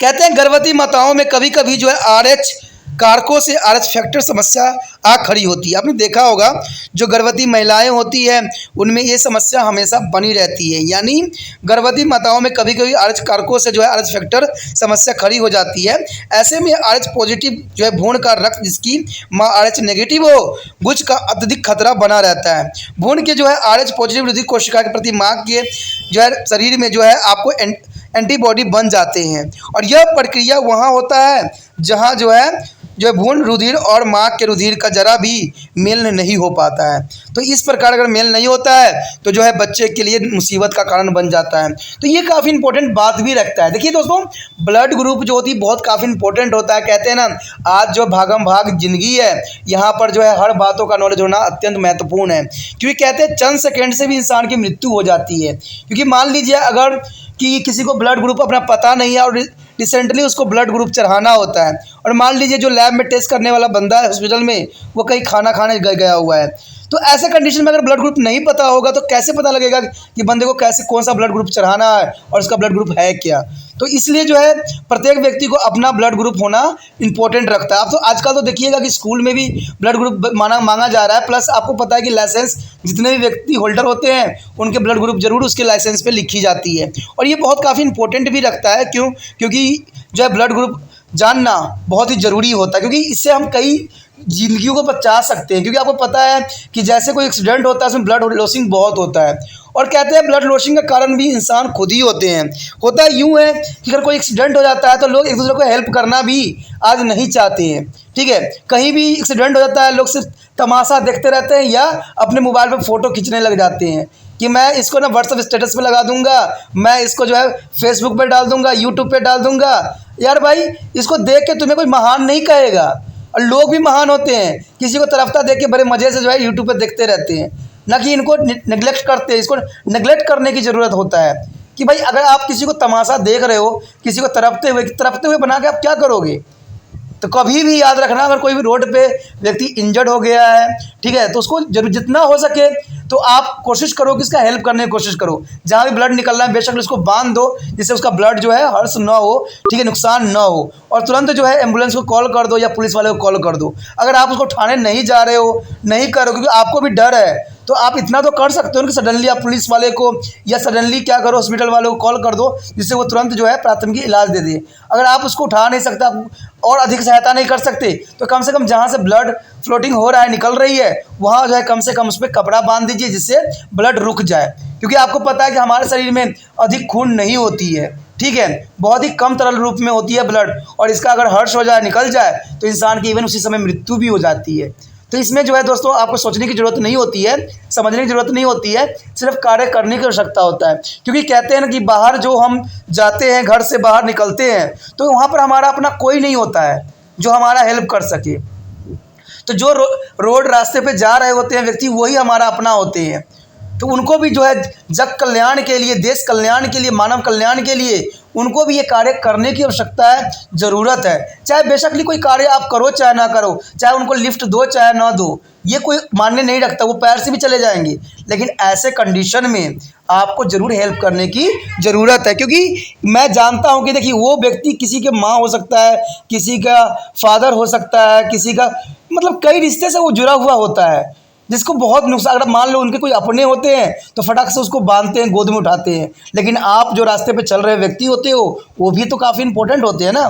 A: कहते हैं गर्भवती माताओं में कभी कभी जो है RH कारकों से RH फैक्टर समस्या आ खड़ी होती है। आपने देखा होगा जो गर्भवती महिलाएं होती हैं उनमें ये समस्या हमेशा बनी रहती है, यानी गर्भवती माताओं में कभी कभी RH कारकों से जो है RH फैक्टर समस्या खड़ी हो जाती है। ऐसे में RH पॉजिटिव जो है भ्रूण का रक्त जिसकी माँ RH नेगेटिव हो, गुज का अत्यधिक खतरा बना रहता है। भ्रूण के जो है RH पॉजिटिव हृदय कोशिका के प्रति माँ के जो है शरीर में जो है आपको एंटीबॉडी बन जाते हैं, और यह प्रक्रिया वहाँ होता है जहाँ जो है भ्रूण रुधिर और माँ के रुधिर का जरा भी मेल नहीं हो पाता है। तो इस प्रकार अगर मेल नहीं होता है तो जो है बच्चे के लिए मुसीबत का कारण बन जाता है। तो ये काफ़ी इंपॉर्टेंट बात भी रखता है। देखिए दोस्तों, ब्लड ग्रुप जो होती है बहुत काफ़ी इंपॉर्टेंट होता है। कहते हैं ना आज जो भागम भाग जिंदगी है, यहाँ पर जो है हर बातों का नॉलेज होना अत्यंत महत्वपूर्ण है, क्योंकि कहते हैं चंद सेकेंड से भी इंसान की मृत्यु हो जाती है। क्योंकि मान लीजिए अगर कि किसी को ब्लड ग्रुप अपना पता नहीं है और रिसेंटली उसको ब्लड ग्रुप चढ़ाना होता है, और मान लीजिए जो लैब में टेस्ट करने वाला बंदा है हॉस्पिटल में वो कहीं खाना खाने गया हुआ है, तो ऐसे कंडीशन में अगर ब्लड ग्रुप नहीं पता होगा तो कैसे पता लगेगा कि बंदे को कैसे कौन सा ब्लड ग्रुप चढ़ाना है और उसका ब्लड ग्रुप है क्या। तो इसलिए जो है प्रत्येक व्यक्ति को अपना ब्लड ग्रुप होना इंपॉर्टेंट रखता है। आप तो आजकल तो देखिएगा कि स्कूल में भी ब्लड ग्रुप मांगा जा रहा है, प्लस आपको पता है कि लाइसेंस जितने भी व्यक्ति होल्डर होते हैं उनके ब्लड ग्रुप जरूर उसके लाइसेंस पे लिखी जाती है, और ये बहुत काफ़ी इंपॉर्टेंट भी रखता है। क्योंकि जो है ब्लड ग्रुप जानना बहुत ही ज़रूरी होता है, क्योंकि इससे हम कई जिंदगियों को बचा सकते हैं। क्योंकि आपको पता है कि जैसे कोई एक्सीडेंट होता है उसमें ब्लड लॉसिंग बहुत होता है, और कहते हैं ब्लड लॉसिंग का कारण भी इंसान खुद ही होते हैं। होता यूँ है कि अगर कोई एक्सीडेंट हो जाता है तो लोग एक दूसरे को हेल्प करना भी आज नहीं चाहते हैं। ठीक है, कहीं भी एक्सीडेंट हो जाता है लोग सिर्फ तमाशा देखते रहते हैं या अपने मोबाइल पर फ़ोटो खींचने लग जाते हैं कि मैं इसको ना व्हाट्सएप स्टेटस पे लगा दूंगा, मैं इसको जो है फेसबुक पे डाल दूंगा, यूट्यूब पे डाल दूंगा। यार भाई, इसको देख के तुम्हें कोई महान नहीं कहेगा, और लोग भी महान होते हैं, किसी को तरफता देख के बड़े मज़े से जो है यूट्यूब पे देखते रहते हैं, ना कि इनको नेग्लेक्ट करते हैं। इसको नेग्लेक्ट करने की ज़रूरत होता है कि भाई अगर आप किसी को तमाशा देख रहे हो, किसी को तरफते हुए बना के आप क्या करोगे। तो कभी भी याद रखना, अगर कोई भी रोड पे व्यक्ति इंजर्ड हो गया है, ठीक है, तो उसको जरूर जितना हो सके तो आप कोशिश करो कि उसका हेल्प करने की कोशिश करो। जहाँ भी ब्लड निकलना है बेशक उसको बांध दो, जिससे उसका ब्लड जो है हर्ष ना हो, ठीक है, नुकसान ना हो, और तुरंत जो है एम्बुलेंस को कॉल कर दो या पुलिस वाले को कॉल कर दो। अगर आप उसको उठाने नहीं जा रहे हो, नहीं करो क्योंकि आपको भी डर है, तो आप इतना तो कर सकते हो कि सडनली आप पुलिस वाले को या सडनली क्या करो हॉस्पिटल वाले को कॉल कर दो, जिससे वो तुरंत जो है प्राथमिक इलाज दे दे। अगर आप उसको उठा नहीं सकते, आप और अधिक सहायता नहीं कर सकते, तो कम से कम जहाँ से ब्लड फ्लोटिंग हो रहा है, निकल रही है, वहाँ जो है कम से कम उस पर कपड़ा बांध दीजिए जिससे ब्लड रुक जाए। क्योंकि आपको पता है कि हमारे शरीर में अधिक खून नहीं होती है, ठीक है, बहुत ही कम तरल रूप में होती है ब्लड, और इसका अगर हर्ष हो जाए, निकल जाए, तो इंसान की इवन उसी समय मृत्यु भी हो जाती है। तो इसमें जो है दोस्तों आपको सोचने की ज़रूरत नहीं होती है, समझने की ज़रूरत नहीं होती है, सिर्फ कार्य करने की आवश्यकता होता है। क्योंकि कहते हैं ना कि बाहर जो हम जाते हैं, घर से बाहर निकलते हैं, तो वहाँ पर हमारा अपना कोई नहीं होता है जो हमारा हेल्प कर सके। तो जो रोड रास्ते पे जा रहे होते हैं व्यक्ति, वही हमारा अपना होते हैं। तो उनको भी जो है जग कल्याण के लिए, देश कल्याण के लिए, मानव कल्याण के लिए उनको भी ये कार्य करने की आवश्यकता है, ज़रूरत है। चाहे बेशक कोई कार्य आप करो चाहे ना करो, चाहे उनको लिफ्ट दो चाहे ना दो, ये कोई मान्य नहीं रखता, वो पैर से भी चले जाएंगे, लेकिन ऐसे कंडीशन में आपको ज़रूर हेल्प करने की ज़रूरत है। क्योंकि मैं जानता हूँ कि देखिए वो व्यक्ति किसी के माँ हो सकता है, किसी का फादर हो सकता है, किसी का मतलब कई रिश्ते से वो जुड़ा हुआ होता है, जिसको बहुत नुकसान, अगर मान लो उनके कोई अपने होते हैं तो फटाक से उसको बांधते हैं, गोद में उठाते हैं, लेकिन आप जो रास्ते पे चल रहे व्यक्ति होते हो वो भी तो काफ़ी इंपॉर्टेंट होते हैं ना।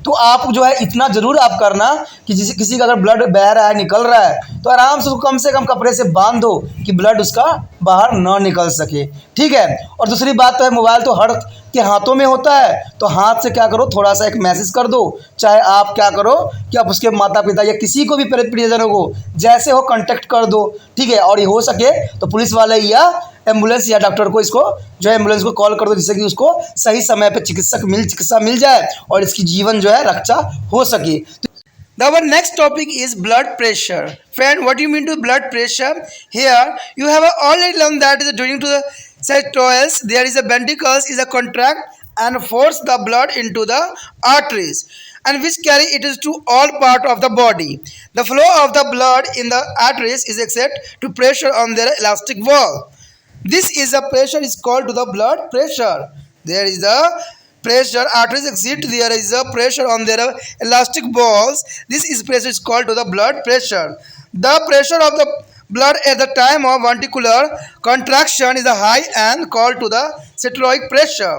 A: तो आप जो है इतना ज़रूर आप करना कि किसी का अगर ब्लड बह रहा है, निकल रहा है, तो आराम से कम कपड़े से बांध दो कि ब्लड उसका बाहर ना निकल सके, ठीक है। और दूसरी बात तो है, मोबाइल तो हर के हाथों में होता है, तो हाथ से क्या करो, थोड़ा सा एक मैसेज कर दो, चाहे आप क्या करो कि आप उसके माता पिता या किसी को भी प्रियजनों को जैसे हो कांटेक्ट कर दो, ठीक है। और ये हो सके तो पुलिस वाले या एम्बुलेंस या डॉक्टर को इसको जो है एम्बुलेंस को कॉल कर दो, जिससे कि उसको सही समय पे चिकित्सा मिल जाए और इसकी जीवन जो है रक्षा हो सके। Our next topic is blood pressure. Friend, what do you mean to blood pressure? Here you have already learned that during to the cytosis there is a ventricles is a contract and force the blood into the arteries, and which carry it is to all part of the body. The flow of the blood in the arteries is exert to pressure on their elastic wall. This is the pressure is called to the blood pressure. There is the pressure, arteries exit, there is a pressure on their elastic balls. This is pressure is called to the blood pressure. The pressure of the blood at the time of ventricular contraction is a high and called to the systolic pressure.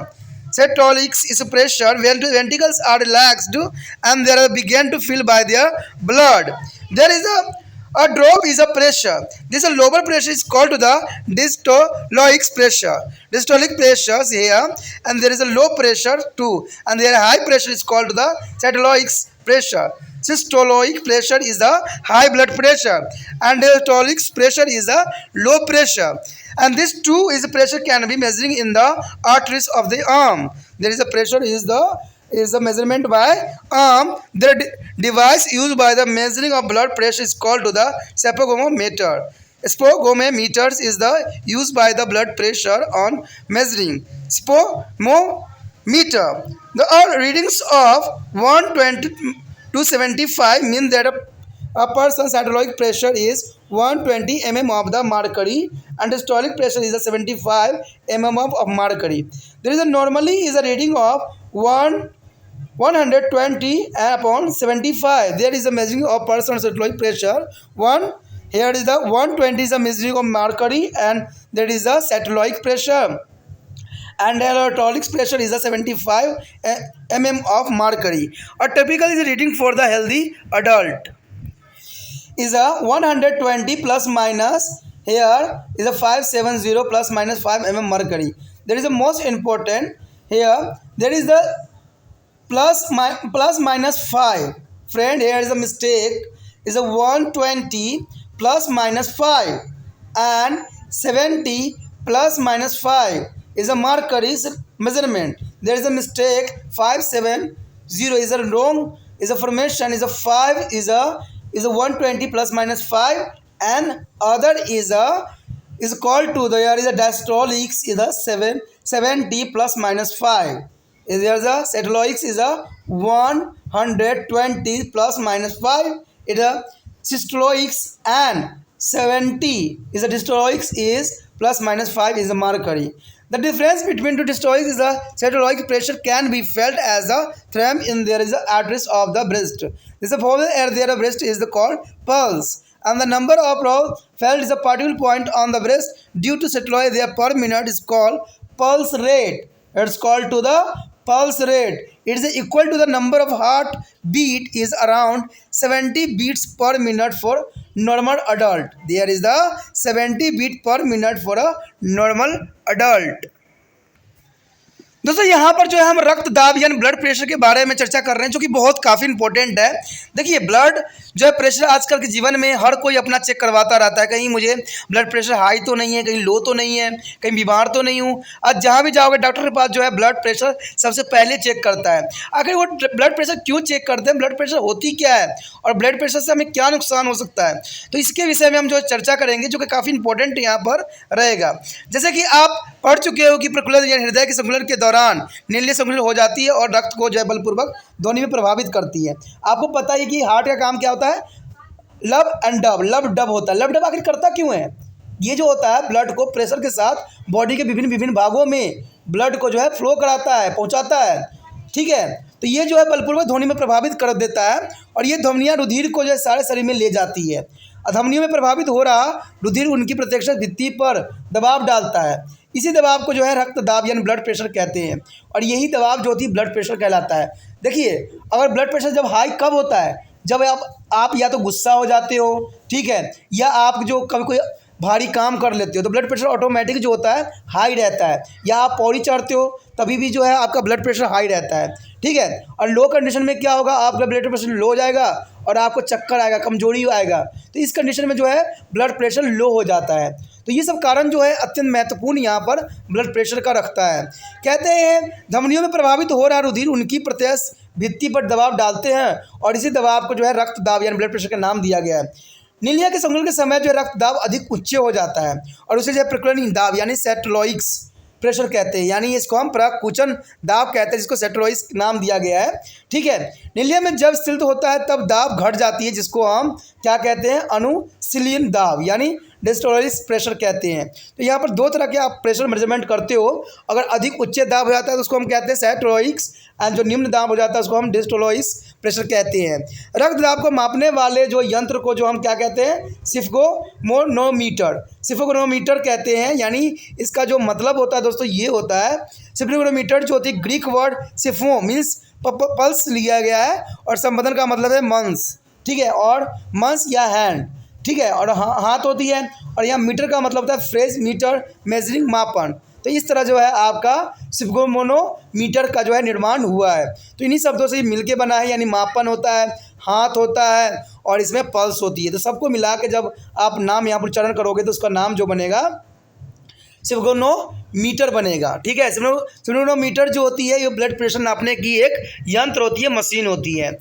A: Systolic is a pressure when the ventricles are relaxed and they are begin to fill by their blood. There is a drop is a pressure. This a lower pressure is called to the dystolic pressure. Dystolic pressure is here, and there is a low pressure too, and there high pressure is called to the systolic pressure. Systolic pressure is the high blood pressure, and diastolic pressure is the low pressure. And this too is the pressure can be measuring in the arteries of the arm. There is a pressure is the measurement by arm. The device used by the measuring of blood pressure is called to the sphygmometer. Sphygmometers is the used by the blood pressure on measuring. Sphygmometer. The readings of 120 to 75 mean that a person's systolic pressure is 120 mm of the mercury and systolic pressure is a 75 mm of mercury. There is a normally is a reading of 120 upon 75. There is a measuring of person's systolic pressure. Here is the 120 is a measuring of mercury and there is a systolic pressure. And diastolic pressure is a 75 mm of mercury. A typical is reading for the healthy adult is a 120 plus minus. Here is a 570 plus minus 5 mm mercury. There is a most important here. There is the plus minus 5. Friend, here is a mistake. Is a 120 plus minus 5 and 70 plus minus 5 is a mercury's measurement. There is a mistake. 570 is a wrong. Is a formation. Is a 5 is a 120 plus minus 5 and other is called to the here is a diastolics is a 70 plus minus 5. There is a systolics is a 120 plus minus 5. It is a systolics and 70 is a dystolics is plus minus 5 is a mercury. The difference between two dystolics is the systolic pressure can be felt as a thumb in there is a address of the breast. This is a air there breast is the called pulse and the number of rolls felt is a particular point on the breast due to systolic there per minute is called pulse rate. It's called to the pulse rate. It is equal to the number of heart beat is around 70 beats per minute for normal adult. There is the 70 beat per minute for a normal adult. दोस्तों यहाँ पर जो है हम रक्तदाब यानी blood pressure के बारे में चर्चा कर रहे हैं जो कि बहुत काफ़ी इंपॉर्टेंट है। देखिए ब्लड जो है प्रेशर आजकल के जीवन में हर कोई अपना चेक करवाता रहता है, कहीं मुझे ब्लड प्रेशर हाई तो नहीं है, कहीं लो तो नहीं है, कहीं बीमार तो नहीं हूँ। आज जहाँ भी जाओगे डॉक्टर के पास जो है ब्लड प्रेशर सबसे पहले चेक करता है। आखिर वो ब्लड प्रेशर क्यों चेक करते हैं, ब्लड प्रेशर होती क्या है और ब्लड प्रेशर से हमें क्या नुकसान हो सकता है, तो इसके विषय में हम जो चर्चा करेंगे जो कि काफ़ी इंपॉर्टेंट यहाँ पर रहेगा। जैसे कि आप पढ़ चुके हो कि प्रकुलन या हृदय के संकुलन के दौरान नीली संकुलन हो जाती है और रक्त को जो है बलपूर्वक ध्वनि में प्रभावित करती है। आपको पता है कि हार्ट का काम क्या होता है, लब एंड डब, लब डब होता है। लब डब आखिर करता क्यों है, ये जो होता है ब्लड को प्रेशर के साथ बॉडी के विभिन्न भागों में ब्लड को जो है फ्लो कराता है, पहुंचाता है, ठीक है। तो ये जो है बलपूर्वक ध्वनि में प्रभावित कर देता है और ये ध्वनियाँ रुधिर को जो है सारे शरीर में ले जाती है। धमनियों में प्रभावित हो रहा रुधिर उनकी प्रत्यक्ष भित्ति पर दबाव डालता है। इसी दबाव को जो है रक्त दाब यानी ब्लड प्रेशर कहते हैं और यही दबाव जो होती है ब्लड प्रेशर कहलाता है। देखिए अगर ब्लड प्रेशर जब हाई कब होता है, जब आप या तो गुस्सा हो जाते हो, ठीक है, या आप जो कभी कोई भारी काम कर लेते हो तो ब्लड प्रेशर ऑटोमेटिक जो होता है हाई रहता है, या आप पौड़ी चढ़ते हो तभी भी जो है आपका ब्लड प्रेशर हाई रहता है, ठीक है। और लो कंडीशन में क्या होगा, आपका ब्लड प्रेशर लो हो जाएगा और आपको चक्कर आएगा, कमजोरी आएगा। तो इस कंडीशन में जो है ब्लड प्रेशर लो हो जाता है। तो ये सब कारण जो है अत्यंत महत्वपूर्ण यहाँ पर ब्लड प्रेशर का रखता है। कहते हैं धमनियों में प्रभावित हो रहा रुधिर उनकी प्रत्यक्ष भित्ति पर दबाव डालते हैं और इसी दबाव को जो है रक्त दाब यानी ब्लड प्रेशर का नाम दिया गया है। नीलिया के संकुलन के समय जो है रक्त दाब अधिक उच्च हो जाता है और उसे जो है प्रकुलन दाब यानी सेटोलॉइक्स प्रेशर कहते हैं, यानी इसको हम प्रकुचन दाब कहते हैं, जिसको सेटोलॉइक्स नाम दिया गया है, ठीक है। नीलिया में जब स्थित होता है तब दाब घट जाती है, जिसको हम क्या कहते हैं, अनुशीलन दाब यानी डिस्टोलिक प्रेशर कहते हैं। तो यहाँ पर दो तरह के आप प्रेशर मेजरमेंट करते हो। अगर अधिक उच्च दाब हो जाता है तो उसको हम कहते हैं सेटोलॉइक्स एंड जो निम्न दाब हो जाता है उसको हम डिस्टोलिक प्रेशर कहते हैं। रक्त दाब को मापने वाले जो यंत्र को जो हम क्या कहते हैं, स्फिग्मोमीटर कहते हैं। यानी इसका जो मतलब होता है दोस्तों ये होता है, स्फिग्मोमीटर जो होती है ग्रीक वर्ड सिफो मीन्स पल्स लिया गया है और संबंधन का मतलब है मंस, ठीक है, और मंस या हैंड, ठीक है, और हाथ होती है और यहाँ मीटर का मतलब होता है फ्रेज मीटर मेजरिंग मापन। तो इस तरह जो है आपका स्फिग्मोमीटर का जो है निर्माण हुआ है। तो इन्हीं शब्दों से मिलके बना है, यानी मापन होता है, हाथ होता है और इसमें पल्स होती है। तो सबको मिला के जब आप नाम यहाँ पर उच्चारण करोगे तो उसका नाम जो बनेगा स्फिग्मोमीटर बनेगा, ठीक है। स्फिग्मोमीटर जो होती है ये ब्लड प्रेशर नापने की एक यंत्र होती है, मशीन होती है।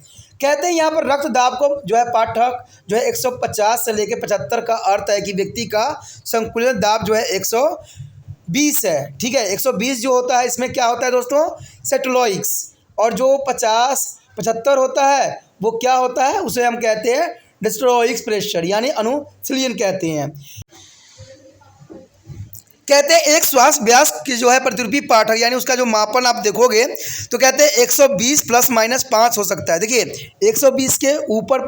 A: कहते हैं यहाँ पर रक्त दाब को जो है पाठक जो है 150 से लेकर 75 का अर्थ है कि व्यक्ति का संकुलित दाब जो है 120 है। ठीक है, 120 जो होता है इसमें क्या होता है दोस्तों, सेटोलॉइक्स, और जो 50-75 होता है वो क्या होता है, उसे हम कहते हैं डिस्ट्रोइक्स प्रेशर यानी अनुशीलन कहते हैं। कहते हैं एक श्वास व्यास की जो है प्रतिरूपी पाठक यानी उसका जो मापन आप देखोगे तो कहते हैं 120 + - 5 हो सकता है। देखिए 120 के ऊपर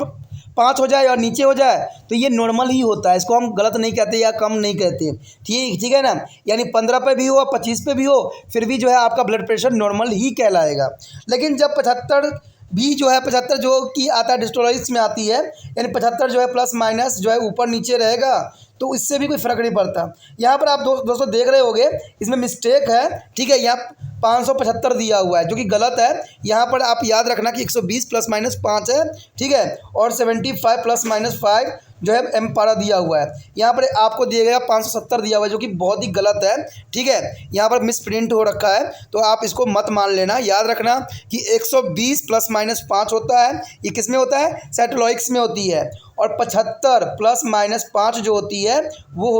A: 5 हो जाए और नीचे हो जाए तो ये नॉर्मल ही होता है, इसको हम गलत नहीं कहते या कम नहीं कहते। ठीक है ना, यानी 15 पे भी हो 25 पे भी हो फिर भी जो है आपका ब्लड प्रेशर नॉर्मल ही कहलाएगा। लेकिन जब 75 भी जो है 75 जो कि आता है डिस्टोलिक्स में आती है, यानी 75 जो है ± जो है ऊपर नीचे रहेगा तो इससे भी कोई फ़र्क नहीं पड़ता। यहाँ पर आप दोस्तों देख रहे होंगे इसमें मिस्टेक है। ठीक है, यहाँ 575 दिया हुआ है जो कि गलत है। यहाँ पर आप याद रखना कि 120 ± 5 है। ठीक है, और 75 ± 5 जो है एम पारा दिया हुआ है। यहाँ पर आपको दिया गया 570 दिया हुआ है जो कि बहुत ही गलत है। ठीक है, यहाँ पर मिस प्रिंट हो रखा है तो आप इसको मत मान लेना। याद रखना कि 120 ± 5 होता है, ये किस में होता है, सेटोलॉइक्स में होती है, और 75 ± 5 जो होती है वो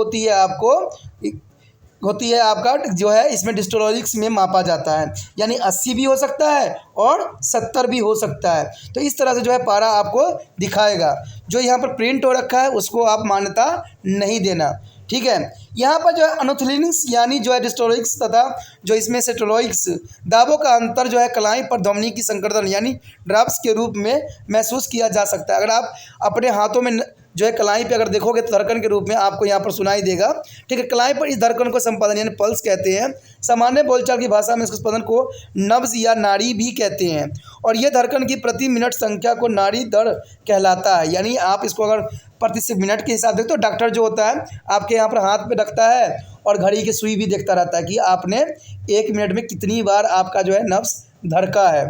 A: होती है आपका जो है इसमें डिस्टोलॉजिक्स में मापा जाता है, यानी 80 भी हो सकता है और 70 भी हो सकता है। तो इस तरह से जो है पारा आपको दिखाएगा। जो यहाँ पर प्रिंट हो रखा है उसको आप मान्यता नहीं देना। ठीक है, यहाँ पर जो है अनुथलिनिक्स यानी जो है डिस्टोलॉजिक्स तथा जो इसमें सेटोलॉइक्स दाबों का अंतर जो है कलाई पर धमनी की संवर्धन यानी ड्रॉप्स के रूप में महसूस किया जा सकता है। अगर आप अपने हाथों में जो है कलाई पे अगर देखोगे तो धड़कन के रूप में आपको यहाँ पर सुनाई देगा। ठीक है, कलाई पर इस धड़कन को संपादन यानी पल्स कहते हैं। सामान्य बोलचाल की भाषा में इस स्पंदन को नब्ज या नाड़ी भी कहते हैं, और यह धड़कन की प्रति मिनट संख्या को नाड़ी दर कहलाता है। यानी आप इसको अगर प्रति मिनट के हिसाब से तो डॉक्टर जो होता है आपके यहाँ पर हाथ पे रखता है और घड़ी की सुई भी देखता रहता है कि आपने 1 मिनट में कितनी बार आपका जो है नब्ज धड़का है।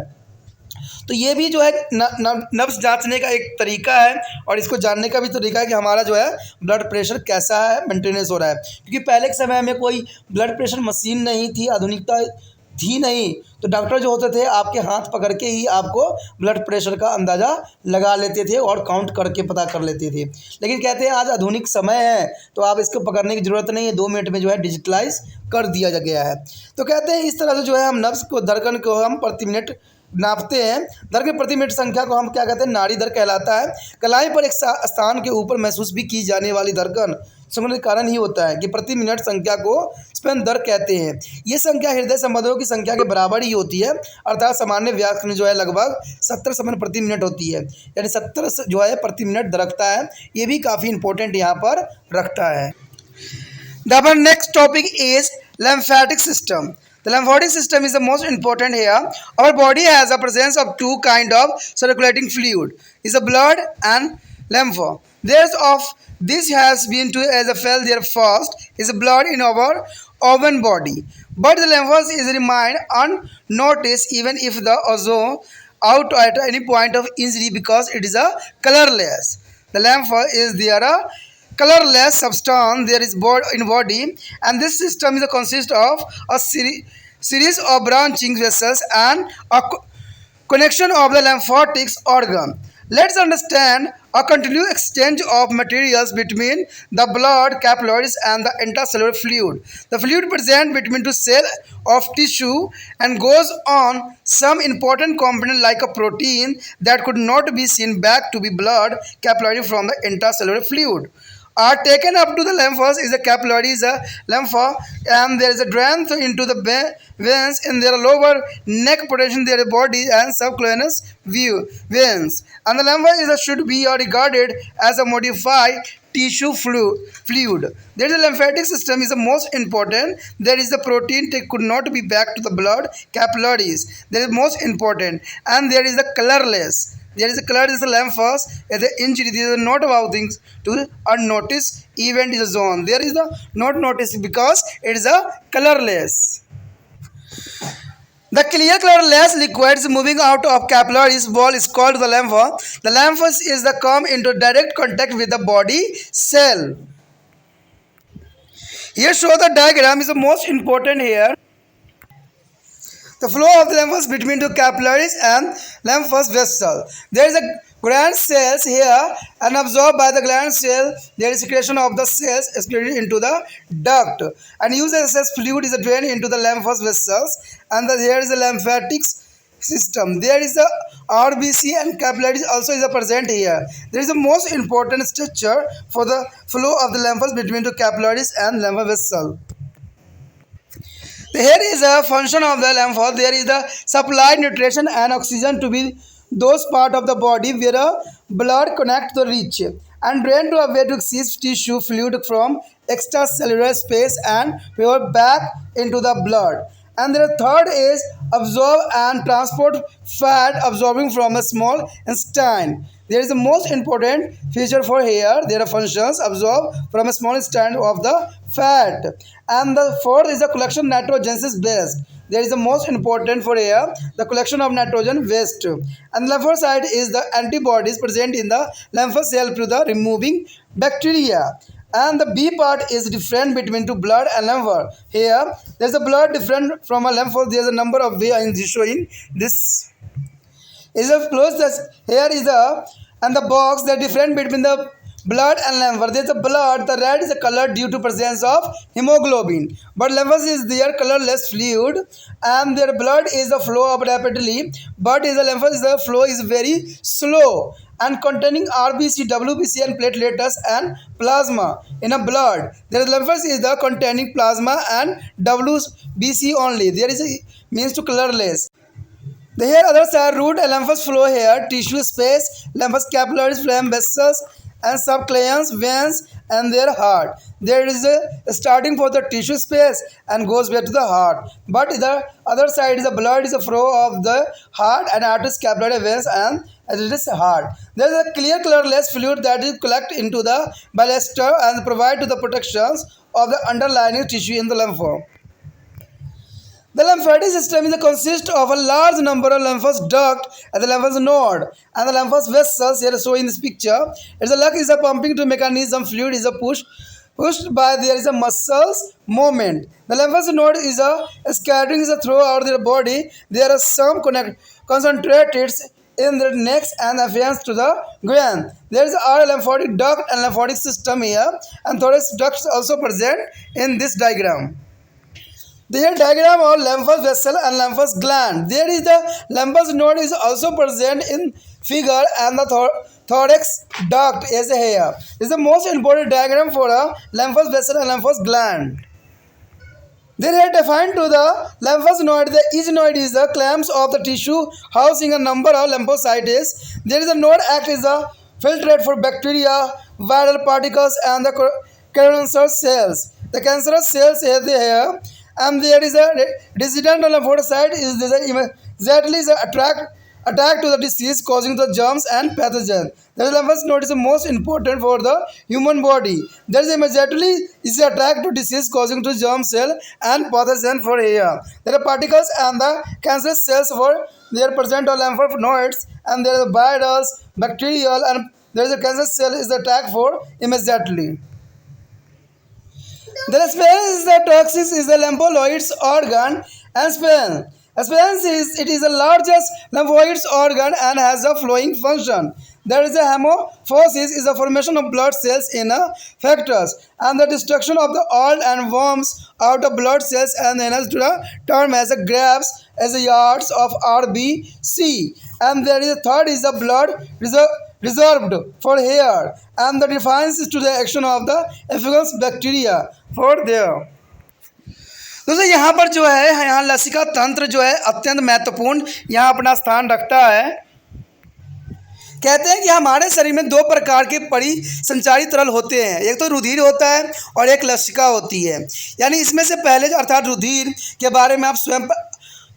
A: तो ये भी जो है नब्ज जांचने का एक तरीका है, और इसको जानने का भी तरीका है कि हमारा जो है ब्लड प्रेशर कैसा है, मेंटेनेंस हो रहा है। क्योंकि पहले के समय में कोई ब्लड प्रेशर मशीन नहीं थी, आधुनिकता थी नहीं, तो डॉक्टर जो होते थे आपके हाथ पकड़ के ही आपको ब्लड प्रेशर का अंदाज़ा लगा लेते थे और काउंट करके पता कर लेते थे। लेकिन कहते हैं आज आधुनिक समय है तो आप इसको पकड़ने की ज़रूरत नहीं है, 2 मिनट में जो है डिजिटलाइज कर दिया गया है। तो कहते हैं इस तरह से जो है हम नब्ज को धड़कन को हम प्रति मिनट नापते हैं। धड़कन प्रति मिनट संख्या को हम क्या कहते हैं, नाड़ी दर कहलाता है। कलाई पर एक स्थान के ऊपर महसूस भी की जाने वाली धड़कन संबंध के कारण ही होता है कि प्रति मिनट संख्या को स्पंदन दर कहते हैं। ये संख्या हृदय संबंधों की संख्या के बराबर ही होती है, अर्थात सामान्य व्यास में जो है लगभग 70 स्पंदन प्रति मिनट होती है, यानी 70 जो है प्रति मिनट धड़कता है। ये भी काफ़ी इंपॉर्टेंट यहाँ पर रखता है। The next topic is lymphatic system. The lymphatic system is the most important here. Our body has a presence of 2 kind of circulating fluid, is the blood and lymph. There's of this has been to as a fell there first is the blood in our oven body, but the lymph is remain unnoticed even if the ozone out at any point of injury because it is a colorless. The lymph is there a colorless substance there is in body, and this system is consists of a series of branching vessels and a connection of the lymphatic organ. Let's understand a continuous exchange of materials between the blood capillaries and the intracellular fluid. The fluid present between 2 cells of tissue and goes on some important component like a protein that could not be seen back to be blood capillary from the intracellular fluid are taken up to the lymphs is the capillaries lymph, and there is a drain into the veins in their lower neck protection their body and subcutaneous veins, and the lymph is should be regarded as a modified tissue fluid. There is a lymphatic system is the most important. There is the protein that could not be back to the blood capillaries. That is most important, and there is the colorless. There is a color is the lymphs as the injury. These are not about things to unnoticed event is a zone. There is the not noticed because it is a colorless. The clear colorless liquids moving out of capillaries wall is called the lymph. The lymph is the come into direct contact with the body cell. Here show the diagram is the most important here. The flow of the lymphs between the capillaries and lymphous vessel. There is a gland cells here and absorbed by the gland cell. There is secretion of the cells excreted into the duct and used as fluid is drained into the lymphous vessels and here is the lymphatic system. There is the RBC and capillaries also is present here. There is the most important structure for the flow of the lymphs between the capillaries and lymph vessel. Here is a function of the lymph. There is the supply nutrition and oxygen to be those part of the body where a blood connect to reach and drain to a way to excess tissue fluid from extracellular space and pour back into the blood. And the third is absorb and transport fat absorbing from a small intestine. There is the most important feature for here. There are functions absorb from a small intestine of the fat. And the fourth is the collection nitrogen waste. There is the most important for here the collection of nitrogen waste. And the lymphocyte is the antibodies present in the lymph cell to the removing bacteria. And the B part is different between two blood and lymph. Here there is a blood different from a lymph. There is a number of way I am showing this. Is a close this here is a and the box that different between the blood and lymph. There is a blood, the red is a color due to presence of hemoglobin, but lymph is their colorless fluid and their blood is the flow up rapidly, but is the lymph is the flow is very slow and containing RBC, WBC and platelets and plasma in a blood. There is lymph is the containing plasma and WBC only. There is a means to colorless. The here others are root and lymphous flow here, tissue space, lymphous capillaries, phlegm vessels and subclavians, veins and their heart. There is a starting for the tissue space and goes back to the heart. But the other side is the blood is a flow of the heart and arteries, capillary veins and as it is heart. There is a clear colorless fluid that is collected into the baluster and provide to the protections of the underlying tissue in the lymph. The lymphatic system is consists of a large number of lymphous duct and the lymphous node and the lymphous vessels here shown in this picture. It's a lung is a pumping to mechanism, fluid is a pushed by there is a muscles movement. The lymphous node is a scattering is a throughout their body. There are some concentrated in the necks and afferents to the gland. There is a lymphatic duct and lymphatic system here and thoracic ducts also present in this diagram. There diagram of lymphous vessel and lymphous gland. There is the lymphous node is also present in figure and the thorax duct is here. This is the most important diagram for a lymphous vessel and lymphous gland. They are defined to the lymphous node. Each node is the clamps of the tissue housing a number of lymphocytes. There is a node act as a filtrate for bacteria, viral particles and the cancerous cells. The cancerous cells are here. And there is a resident lymphocyte is exactly is attack to the disease causing the germs and pathogen. The lymphous node is the most important for the human body. There is immediately is attack to disease causing to germ cell and pathogen for here. There are particles and the cancerous cells for they are present on lymph nodes and there are virals, bacterial and there is a cancerous cell is attack for immediately. The spleen is the toxis is the lymphocytes organ and spleen. Spleen is it is the largest lymphocytes organ and has a flowing function. There is a hemophasis is the formation of blood cells in a factors and the destruction of the old and worms out of blood cells and then as to the term as a grabs as a yards of RBC and there is a third is the blood reserved for hair and the defines to the action of the efficacious bacteria for there. दोस्तों यहाँ पर जो है यहाँ लसिका तंत्र जो है अत्यंत महत्वपूर्ण यहाँ अपना स्थान रखता है। कहते हैं कि हमारे शरीर में दो प्रकार के परिसंचारी तरल होते हैं, एक तो रुधिर होता है और एक लसिका होती है। यानी इसमें से पहले अर्थात रुधिर के बारे में आप स्वयं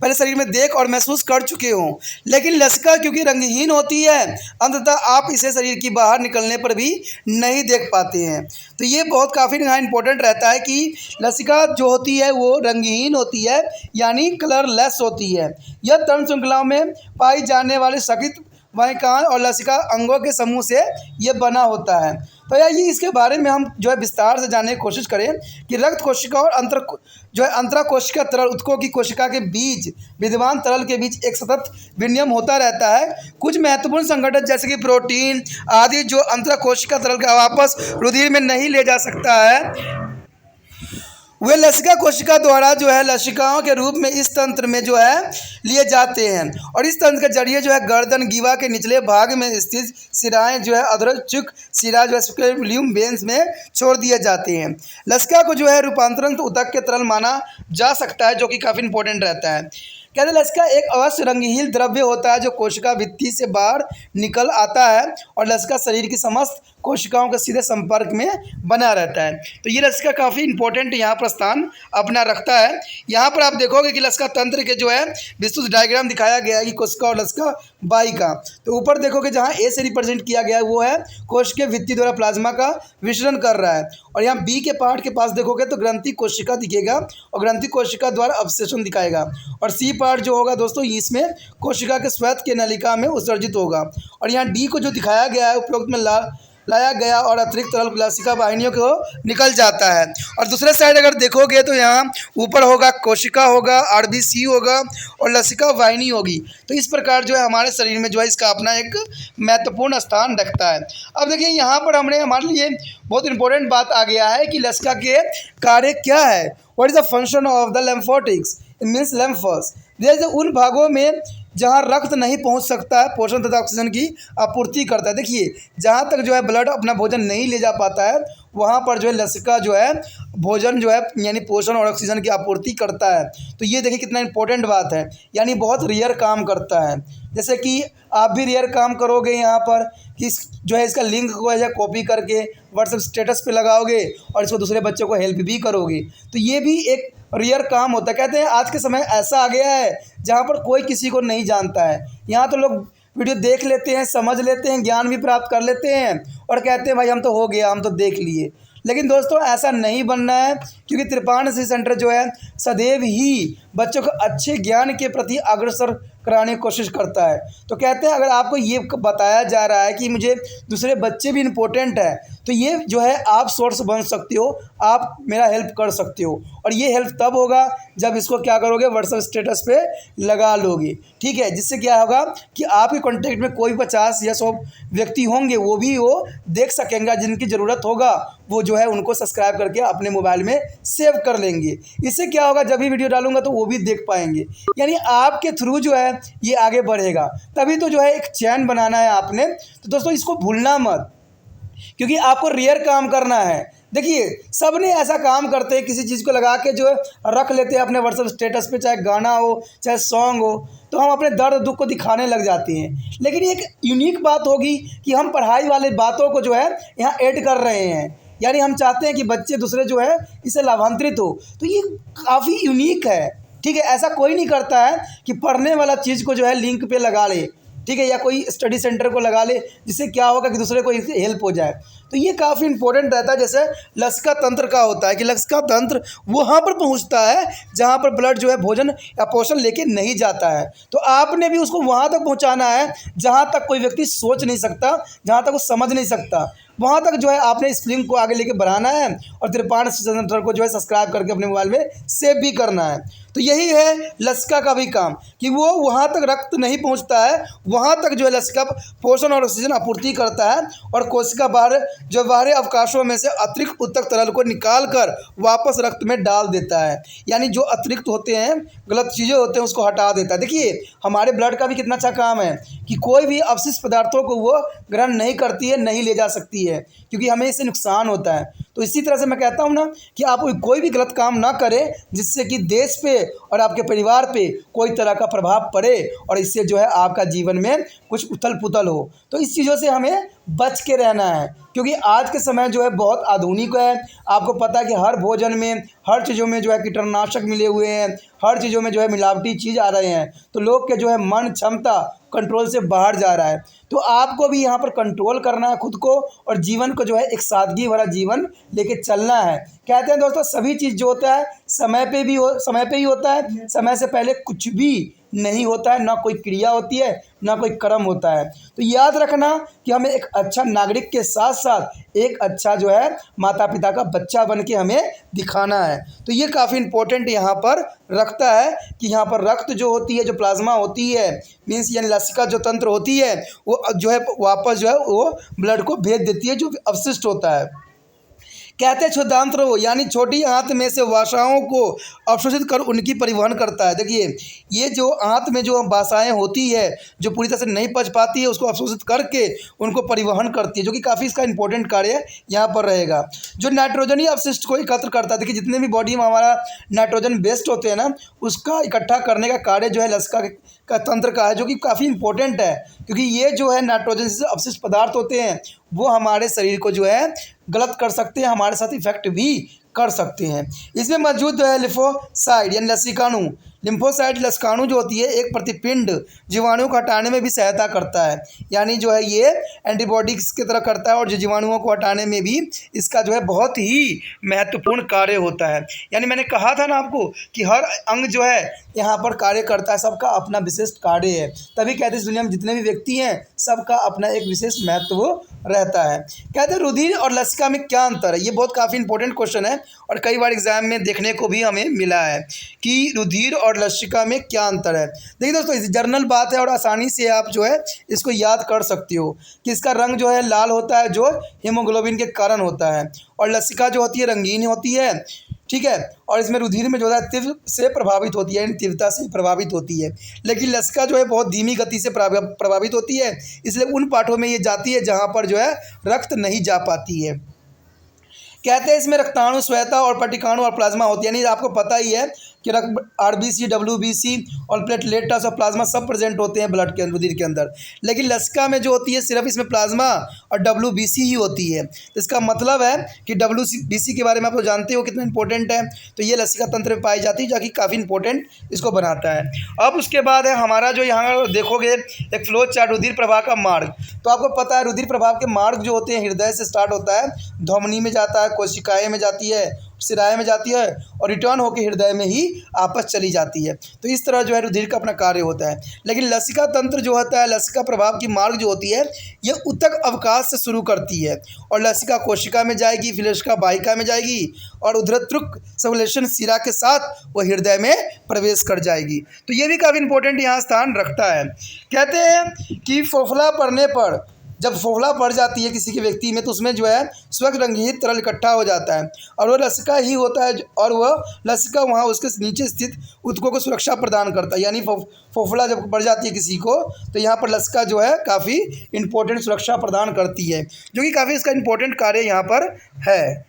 A: पहले शरीर में देख और महसूस कर चुके हों, लेकिन लसिका क्योंकि रंगहीन होती है अंततः आप इसे शरीर की बाहर निकलने पर भी नहीं देख पाते हैं। तो ये बहुत काफ़ी इम्पोर्टेंट रहता है कि लसिका जो होती है वो रंगहीन होती है यानी कलरलेस होती है। यह तंत्र श्रृंखलाओं में पाई जाने वाले सकित वाहिकाएं और लसिका अंगों के समूह से ये बना होता है। तो यार ये इसके बारे में हम जो है विस्तार से जानने की कोशिश करें कि रक्त कोशिका और अंतरा कोशिका तरल उत्तकों की कोशिका के बीच विद्यमान तरल के बीच एक सतत विनिमय होता रहता है। कुछ महत्वपूर्ण संगठन जैसे कि प्रोटीन आदि जो अंतरा कोशिका तरल का वापस रुधिर में नहीं ले जा सकता है, वे लसिका कोशिका द्वारा जो है लसिकाओं के रूप में इस तंत्र में जो है लिए जाते हैं और इस तंत्र के जरिए जो है गर्दन ग्रीवा के निचले भाग में स्थित सिराएं जो है अधोचुक सिरा जो है स्क्लेरोलियम वेन्स में छोड़ दिए जाते हैं। लसिका को जो है रूपांतरण ऊतक के तरल माना जा सकता है, जो कि काफ़ी इंपॉर्टेंट रहता है। कहते हैं लसिका एक अवश्य रंगहीन द्रव्य होता है जो कोशिका भित्ति से बाहर निकल आता है और लसिका शरीर की समस्त कोशिकाओं के सीधे संपर्क में बना रहता है। तो ये लसिका काफ़ी इंपॉर्टेंट यहाँ पर स्थान अपना रखता है। यहाँ पर आप देखोगे कि लसिका तंत्र के जो है विस्तृत डायग्राम दिखाया गया है कि कोशिका और लसिका वाहिका। तो ऊपर देखोगे जहाँ ए से रिप्रेजेंट किया गया है वो है कोशिकीय भित्ति द्वारा प्लाज्मा का विसरण कर रहा है और यहाँ बी के पार्ट के पास देखोगे तो ग्रंथि कोशिका दिखेगा और ग्रंथि कोशिका द्वारा अवशोषण दिखाएगा और सी पार्ट जो होगा दोस्तों इसमें कोशिका के श्वेत के नलिका में उत्सर्जित होगा और यहाँ डी को जो दिखाया गया है उपरोक्त में लाया गया और अतिरिक्त तरल लसिका वाहिनियों को निकल जाता है। और दूसरे साइड अगर देखोगे तो यहाँ ऊपर होगा कोशिका होगा, आरबीसी होगा और लसिका वाहिनी होगी। तो इस प्रकार जो है हमारे शरीर में जो है इसका अपना एक महत्वपूर्ण स्थान रखता है। अब देखिए यहाँ पर हमने हमारे लिए बहुत इंपॉर्टेंट बात आ गया है कि लसिका के कार्य क्या है। What is the function of the lymphatics, it means lymphs. जैसे उन भागों में जहाँ रक्त नहीं पहुँच सकता है पोषण तथा ऑक्सीजन की आपूर्ति करता है। देखिए जहाँ तक जो है ब्लड अपना भोजन नहीं ले जा पाता है वहाँ पर जो है लसिका जो है भोजन जो है यानी पोषण और ऑक्सीजन की आपूर्ति करता है। तो ये देखिए कितना इंपॉर्टेंट बात है, यानी बहुत रेयर काम करता है। जैसे कि आप भी रेयर काम करोगे यहाँ पर कि जो है इसका लिंक को है कॉपी करके व्हाट्सएप स्टेटस पे लगाओगे और इसको दूसरे बच्चों को हेल्प भी करोगे। तो ये भी एक रेयर काम होता है। कहते हैं आज के समय ऐसा आ गया है जहाँ पर कोई किसी को नहीं जानता है। यहाँ तो लोग वीडियो देख लेते हैं, समझ लेते हैं, ज्ञान भी प्राप्त कर लेते हैं और कहते हैं भाई हम तो हो गया, हम तो देख लिए। लेकिन दोस्तों ऐसा नहीं बनना है, क्योंकि त्रिपाण सिंह सेंटर जो है सदैव ही बच्चों को अच्छे ज्ञान के प्रति अग्रसर कराने की कोशिश करता है। तो कहते हैं अगर आपको ये बताया जा रहा है कि मुझे दूसरे बच्चे भी इम्पोर्टेंट है तो ये जो है आप सोर्स बन सकते हो, आप मेरा हेल्प कर सकते हो। और ये हेल्प तब होगा जब इसको क्या करोगे व्हाट्सएप स्टेटस पे लगा लोगे, ठीक है। जिससे क्या होगा कि आपके कॉन्टेक्ट में कोई 50 या 100 व्यक्ति होंगे, वो भी वो देख सकेंगे, जिनकी ज़रूरत होगा वो जो है उनको सब्सक्राइब करके अपने मोबाइल में सेव कर लेंगे। इससे क्या होगा जब भी वीडियो डालूंगा तो वो भी देख पाएंगे, यानी आपके थ्रू जो है ये आगे बढ़ेगा। तभी तो जो है एक चैन बनाना है आपने। तो दोस्तों इसको भूलना मत, क्योंकि आपको रेयर काम करना है। देखिए सब ने ऐसा काम करते हैं, किसी चीज़ को लगा के जो है रख लेते हैं अपने व्हाट्सएप स्टेटस पे, चाहे गाना हो चाहे सॉन्ग हो, तो हम अपने दर्द दुख को दिखाने लग जाते हैं। लेकिन एक यूनिक बात होगी कि हम पढ़ाई वाले बातों को जो है यहाँ ऐड कर रहे हैं, यानी हम चाहते हैं कि बच्चे दूसरे जो है इससे लाभान्वित हो। तो ये काफ़ी यूनिक है, ठीक है। ऐसा कोई नहीं करता है कि पढ़ने वाला चीज़ को जो है लिंक पे लगा ले, ठीक है, या कोई स्टडी सेंटर को लगा ले, जिससे क्या होगा कि दूसरे को इससे हेल्प हो जाए। तो ये काफ़ी इंपॉर्टेंट रहता है। जैसे लसिका तंत्र का होता है कि लसिका तंत्र वहाँ पर पहुँचता है जहाँ पर ब्लड जो है भोजन या पोषण लेके नहीं जाता है। तो आपने भी उसको वहाँ तक पहुँचाना है जहाँ तक कोई व्यक्ति सोच नहीं सकता, जहाँ तक वो समझ नहीं सकता, वहाँ तक जो है आपने इस लिंक को आगे लेके बढ़ाना है और त्रिपाण सेंटर को जो है सब्सक्राइब करके अपने मोबाइल में सेव भी करना है। तो यही है लसिका का भी काम कि वो वहाँ तक रक्त नहीं पहुँचता है, वहाँ तक जो है लसिका पोषण और ऑक्सीजन आपूर्ति करता है और कोशिका बाहर जो बाहरी अवकाशों में से अतिरिक्त उत्तक तरल को निकाल कर वापस रक्त में डाल देता है, यानी जो अतिरिक्त होते हैं गलत चीज़ें होते हैं उसको हटा देता है। देखिए हमारे ब्लड का भी कितना अच्छा काम है कि कोई भी अपशिष्ट पदार्थों को वो ग्रहण नहीं करती है, नहीं ले जा सकती है, क्योंकि हमें इससे नुकसान होता है। तो इसी तरह से मैं कहता हूँ ना कि आप कोई भी गलत काम ना करें जिससे कि देश पे और आपके परिवार पे कोई तरह का प्रभाव पड़े और इससे जो है आपका जीवन में कुछ उथल पुथल हो। तो इस चीज़ों से हमें बच के रहना है, क्योंकि आज के समय जो है बहुत आधुनिक है। आपको पता है कि हर भोजन में हर चीज़ों में जो है कीटनाशक मिले हुए हैं, हर चीज़ों में जो है मिलावटी चीज़ आ रहे हैं, तो लोग के जो है मन क्षमता कंट्रोल से बाहर जा रहा है। तो आपको भी यहाँ पर कंट्रोल करना है खुद को और जीवन को जो है एक सादगी भरा जीवन लेके चलना है, कहते हैं दोस्तों सभी चीज़ जो होता है समय पे ही होता है, समय से पहले कुछ भी नहीं होता है, ना कोई क्रिया होती है ना कोई कर्म होता है। तो याद रखना कि हमें एक अच्छा नागरिक के साथ साथ एक अच्छा जो है माता पिता का बच्चा बन के हमें दिखाना है। तो ये काफ़ी इम्पोर्टेंट यहाँ पर रखता है कि यहाँ पर रक्त जो होती है, जो प्लाज्मा होती है, मीन्स यानी लसिका जो तंत्र होती है, वो जो है वापस जो है वो ब्लड को भेज देती है जो अवशिष्ट होता है। कहते हैं क्षुद्रांत्र यानी छोटी आंत में से वसाओं को अवशोषित कर उनकी परिवहन करता है। देखिए ये जो आंत में जो वसाएं होती है जो पूरी तरह से नहीं पच पाती है, उसको अवशोषित करके उनको परिवहन करती है, जो कि काफ़ी इसका इंपॉर्टेंट कार्य यहाँ पर रहेगा। जो नाइट्रोजनी अपशिष्ट को एकत्र करता है, देखिए जितने भी बॉडी में हमारा नाइट्रोजन वेस्ट होते हैं ना, उसका इकट्ठा करने का कार्य जो है लसिका का तंत्र का है, जो कि काफ़ी इंपॉर्टेंट है, क्योंकि ये जो है नाइट्रोजन से अपशिष्ट पदार्थ होते हैं वो हमारे शरीर को जो है गलत कर सकते हैं, हमारे साथ इफेक्ट भी कर सकते हैं। इसमें मौजूद जो है लिम्फोसाइड यानी लसिकाणु, लिम्फोसाइड लसिकाणु जो होती है एक प्रतिपिंड जीवाणुओं को हटाने में भी सहायता करता है, यानी जो है ये एंटीबॉडीज की तरह करता है और जो जीवाणुओं को हटाने में भी इसका जो है बहुत ही महत्वपूर्ण कार्य होता है। यानी मैंने कहा था ना आपको कि हर अंग जो है यहाँ पर कार्य करता है, सबका अपना विशिष्ट कार्य है, तभी कहते हैं इस दुनिया में जितने भी व्यक्ति हैं सबका अपना एक विशेष महत्व रहता है। कहते हैं रुधिर और लसिका में क्या अंतर है, ये बहुत काफ़ी इंपॉर्टेंट क्वेश्चन है और कई बार एग्जाम में देखने को भी हमें मिला है कि रुधिर और लसिका में क्या अंतर है। देखिए दोस्तों इस जर्नल बात है और आसानी से आप जो है इसको याद कर सकते हो कि इसका रंग जो है लाल होता है जो हीमोग्लोबिन के कारण होता है, और लसिका जो होती है रंगीन होती है, ठीक है, और इसमें रुधिर में जो है तीव्र से प्रभावित होती है, यानी तीव्रता से प्रभावित होती है, लेकिन लसिका जो है बहुत धीमी गति से प्रभावित होती है, इसलिए उन पार्टों में ये जाती है जहाँ पर जो है रक्त नहीं जा पाती है। कहते हैं इसमें रक्ताणु, श्वेता और पटिकाणु और प्लाज्मा होती है, यानी आपको पता ही है कि आरबीसी, डब्ल्यूबीसी और प्लेटलेट्स और प्लाज्मा सब प्रेजेंट होते हैं ब्लड के रुधिर के अंदर, लेकिन लसिका में जो होती है सिर्फ इसमें प्लाज्मा और डब्ल्यूबीसी ही होती है। तो इसका मतलब है कि डब्ल्यूबीसी के बारे में आप लोग जानते हो कितना इंपॉर्टेंट है, तो ये लसिका तंत्र में पाई जाती है जो कि काफ़ी इंपॉर्टेंट इसको बनाता है। अब उसके बाद है हमारा जो यहाँ देखोगे एक फ्लो चार्ट रुधिर प्रवाह का मार्ग, तो आपको पता है रुधिर प्रवाह के मार्ग जो होते हैं हृदय से स्टार्ट होता है, धमनी में जाता है, कोशिकाएं में जाती है, सिराए में जाती है और रिटर्न होकर हृदय में ही आपस चली जाती है। तो इस तरह जो है रुधिर का अपना कार्य होता है। लेकिन लसिका तंत्र जो होता है, लसिका प्रभाव की मार्ग जो होती है ये ऊतक अवकाश से शुरू करती है और लसिका कोशिका में जाएगी, फिर लसिका वाहिका में जाएगी और उद्धृतृक सर्कुलेशन सिरा के साथ वो हृदय में प्रवेश कर जाएगी। तो ये भी काफ़ी इंपॉर्टेंट यहाँ स्थान रखता है। कहते हैं कि फोफला पड़ने पर, जब फोफला पड़ जाती है किसी के व्यक्ति में, तो उसमें जो है स्वच्छ रंगीन तरल इकट्ठा हो जाता है और वह लसिका ही होता है, और वह लसिका वहाँ उसके नीचे स्थित ऊतकों को सुरक्षा प्रदान करता है। यानी फोफला जब पड़ जाती है किसी को तो यहाँ पर लसिका जो है काफ़ी इंपॉर्टेंट सुरक्षा प्रदान करती है, जो कि काफ़ी इसका इंपॉर्टेंट कार्य यहाँ पर है।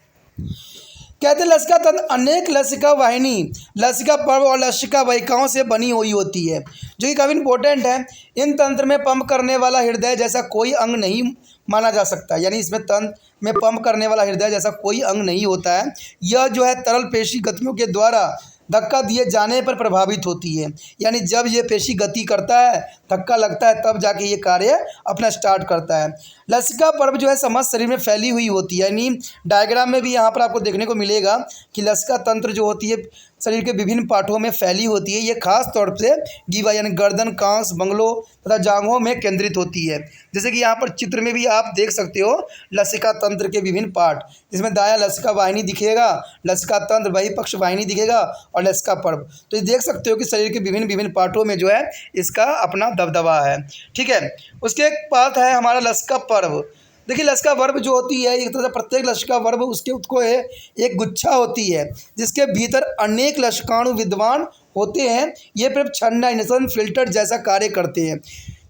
A: कहते हैं लसिका तंत्र अनेक लसिका वाहिनी, लसिका पर्व और लसिका वाहिकाओं से बनी हुई होती है, जो कि काफ़ी इंपॉर्टेंट है। इन तंत्र में पंप करने वाला हृदय जैसा कोई अंग नहीं माना जा सकता, यानी इसमें तंत्र में पंप करने वाला हृदय जैसा कोई अंग नहीं होता है। यह जो है तरल पेशी गतियों के द्वारा धक्का दिए जाने पर प्रभावित होती है, यानी जब ये पेशी गति करता है, धक्का लगता है, तब जाके ये कार्य अपना स्टार्ट करता है। लसिका पर्व जो है समस्त शरीर में फैली हुई होती है, यानी डायग्राम में भी यहाँ पर आपको देखने को मिलेगा कि लसिका तंत्र जो होती है शरीर के विभिन्न पार्टों में फैली होती है। ये खास तौर से गीवा यानी गर्दन, कांस, बंगलों तथा जांघों में केंद्रित होती है। जैसे कि यहाँ पर चित्र में भी आप देख सकते हो लसिका तंत्र के विभिन्न पार्ट, जिसमें दायां लसिका वाहिनी दिखेगा, लसिका तंत्र वही पक्ष वाहिनी दिखेगा और लसिका पर्व। तो ये देख सकते हो कि शरीर के विभिन्न विभिन्न पार्टों में जो है इसका अपना दबदबा है, ठीक है। उसके एक पार्ट है हमारा लसिका पर्व। देखिए लसिका वर्ब जो होती है एक तरह से प्रत्येक लसिका वर्ब उसके उसको है एक गुच्छा होती है जिसके भीतर अनेक लसिकाणु विद्यमान होते हैं। ये फिर छन्नाइनेशन फिल्टर जैसा कार्य करते हैं,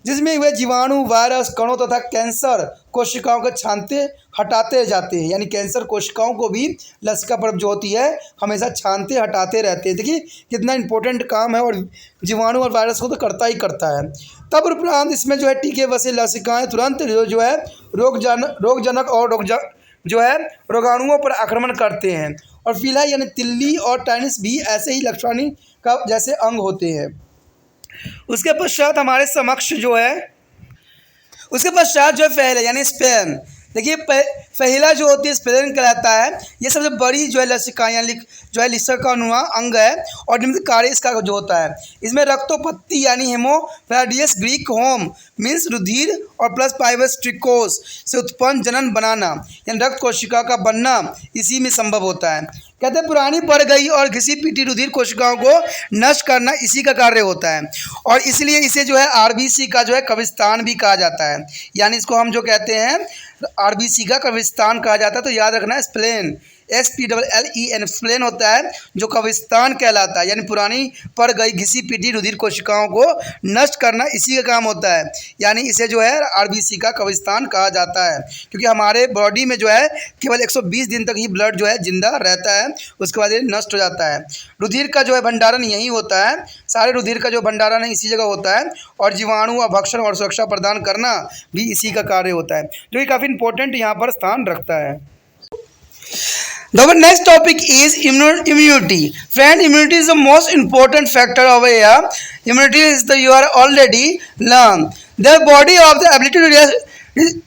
A: जिसमें वे जीवाणु, वायरस, कणों तथा कैंसर कोशिकाओं को छानते हटाते जाते हैं, यानी कैंसर कोशिकाओं को भी लसिका पर्व जो होती है हमेशा छानते हटाते रहते हैं। देखिए कितना इंपॉर्टेंट काम है और जीवाणु और वायरस को तो करता ही करता है। तब उपरांत इसमें जो है टीके बसे लसिकाएँ तुरंत जो है रोगजनक और जो है रोगाणुओं पर आक्रमण करते हैं, और फीला यानी तिल्ली और टाइनिस भी ऐसे ही लक्षणी का जैसे अंग होते हैं। उसके पश्चात हमारे समक्ष जो है फैल यानी स्पेन। देखिए पहला जो होती है स्प्लेन कहलाता है। ये सबसे बड़ी जो है लसिकाएँ जो है लिसिकानुमा अंग है और निम्न कार्य इसका जो होता है, इसमें रक्तोपत्ति यानी हेमोफ्राडियस ग्रीक होम मीन्स रुधिर और प्लस पाइबस ट्रिकोस से उत्पन्न जनन बनाना यानी रक्त कोशिका का बनना इसी में संभव होता है। कहते हैं पुरानी पड़ गई और घिसी पीटी रुधिर कोशिकाओं को नष्ट करना इसी का कार्य होता है और इसलिए इसे जो है आरबीसी का जो है कब्रिस्तान भी कहा जाता है। यानी इसको हम जो कहते हैं आरबीसी का कब्रिस्तान कहा जाता है। तो याद रखना स्प्लेन SPLLEN स्प्लेन होता है जो कब्रिस्तान कहलाता है, यानी पुरानी पड़ गई घिसी पीटी रुधिर कोशिकाओं को नष्ट करना इसी का काम होता है। यानी इसे जो है आरबीसी का कब्रिस्तान कहा जाता है क्योंकि हमारे बॉडी में जो है केवल 120 दिन तक ही ब्लड जो है जिंदा रहता है, उसके बाद ये नष्ट हो जाता है। रुधिर का जो है भंडारण यही होता है, सारे रुधिर का जो भंडारण है इसी जगह होता है और जीवाणु अभक्षण और सुरक्षा प्रदान करना भी इसी का कार्य होता है, जो कि काफ़ी इंपॉर्टेंट यहाँ पर स्थान रखता है। The next topic is immunity. Friend, immunity is the most important factor over here. Immunity is the you are already learned. The body of the ability to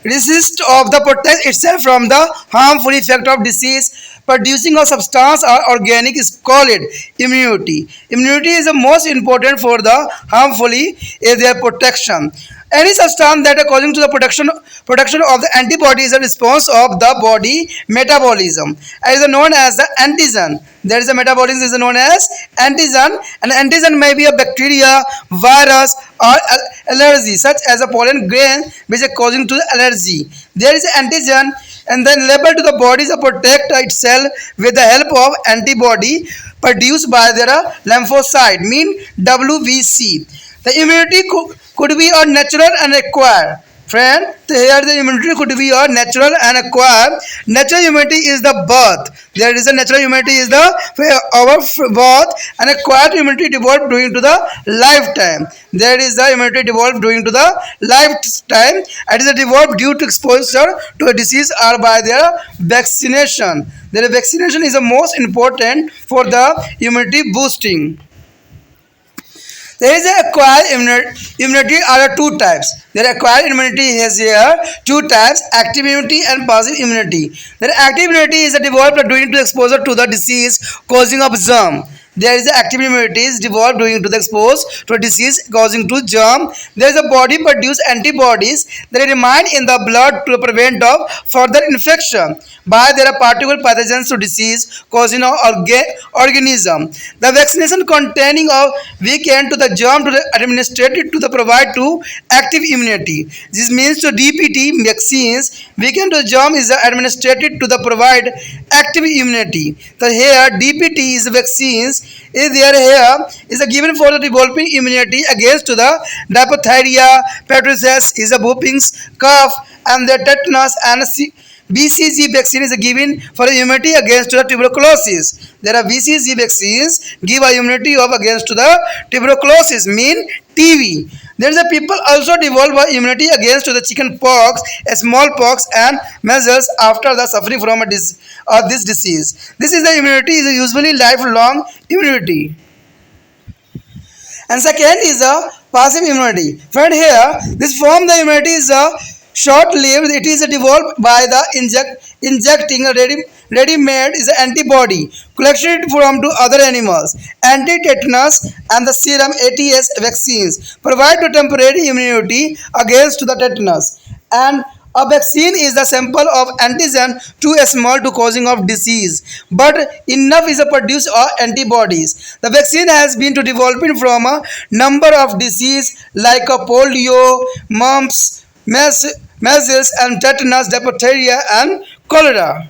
A: resist of the protect itself from the harmful effect of disease producing a substance or organic is called immunity. Immunity is the most important for the harmfully is their protection. Any substance that according to the production of the antibody is a response of the body metabolism and is known as the antigen. There is a metabolism is known as antigen, and antigen may be a bacteria, virus or allergy such as a pollen grain which is causing to the allergy. There is an antigen and then labeled to the body to protect itself with the help of antibody produced by their lymphocyte mean WBC. The immunity could be a natural and acquired. Friend, here the immunity could be a natural and acquired. Natural immunity is the birth. There is a natural immunity is the our birth, and acquired immunity developed during to the lifetime. There is the immunity developed during to the lifetime. It is developed due to exposure to a disease or by their vaccination. The vaccination is the most important for the immunity boosting. There is acquired immunity are two types. There acquired immunity has here two types: active immunity and passive immunity. The active immunity is developed during to exposure to the disease causing of germ. There is active immunity is developed during to the exposure to a disease causing to germ. There is a body produce antibodies that remain in the blood to prevent of further infection by their particular pathogens to disease causing of organism. The vaccination containing of weekend to the germ to the administrated to the provide to active immunity. This means to DPT vaccines weekend to the germ is administrated to the provide active immunity. So here DPT is vaccines is there here is a given for the developing immunity against to the diphtheria, pertussis is a whoopings, cough and the tetanus, and BCG vaccine is given for immunity against the tuberculosis. There are BCG vaccines give a immunity of against to the tuberculosis mean TB. There is a people also develop immunity against to the chicken pox, smallpox and measles after the suffering from this disease. This is the immunity is usually lifelong immunity. And second is a passive immunity. Friend, here this form the immunity is a short-lived. It is developed by the injecting a ready-made is an antibody collected from to other animals. Anti-tetanus and the serum ATS vaccines provide to temporary immunity against the tetanus, and a vaccine is the sample of antigen too small to causing of disease, but enough is produced of antibodies. The vaccine has been to developing from a number of disease like a polio, mumps, measles and tetanus, diphtheria and cholera.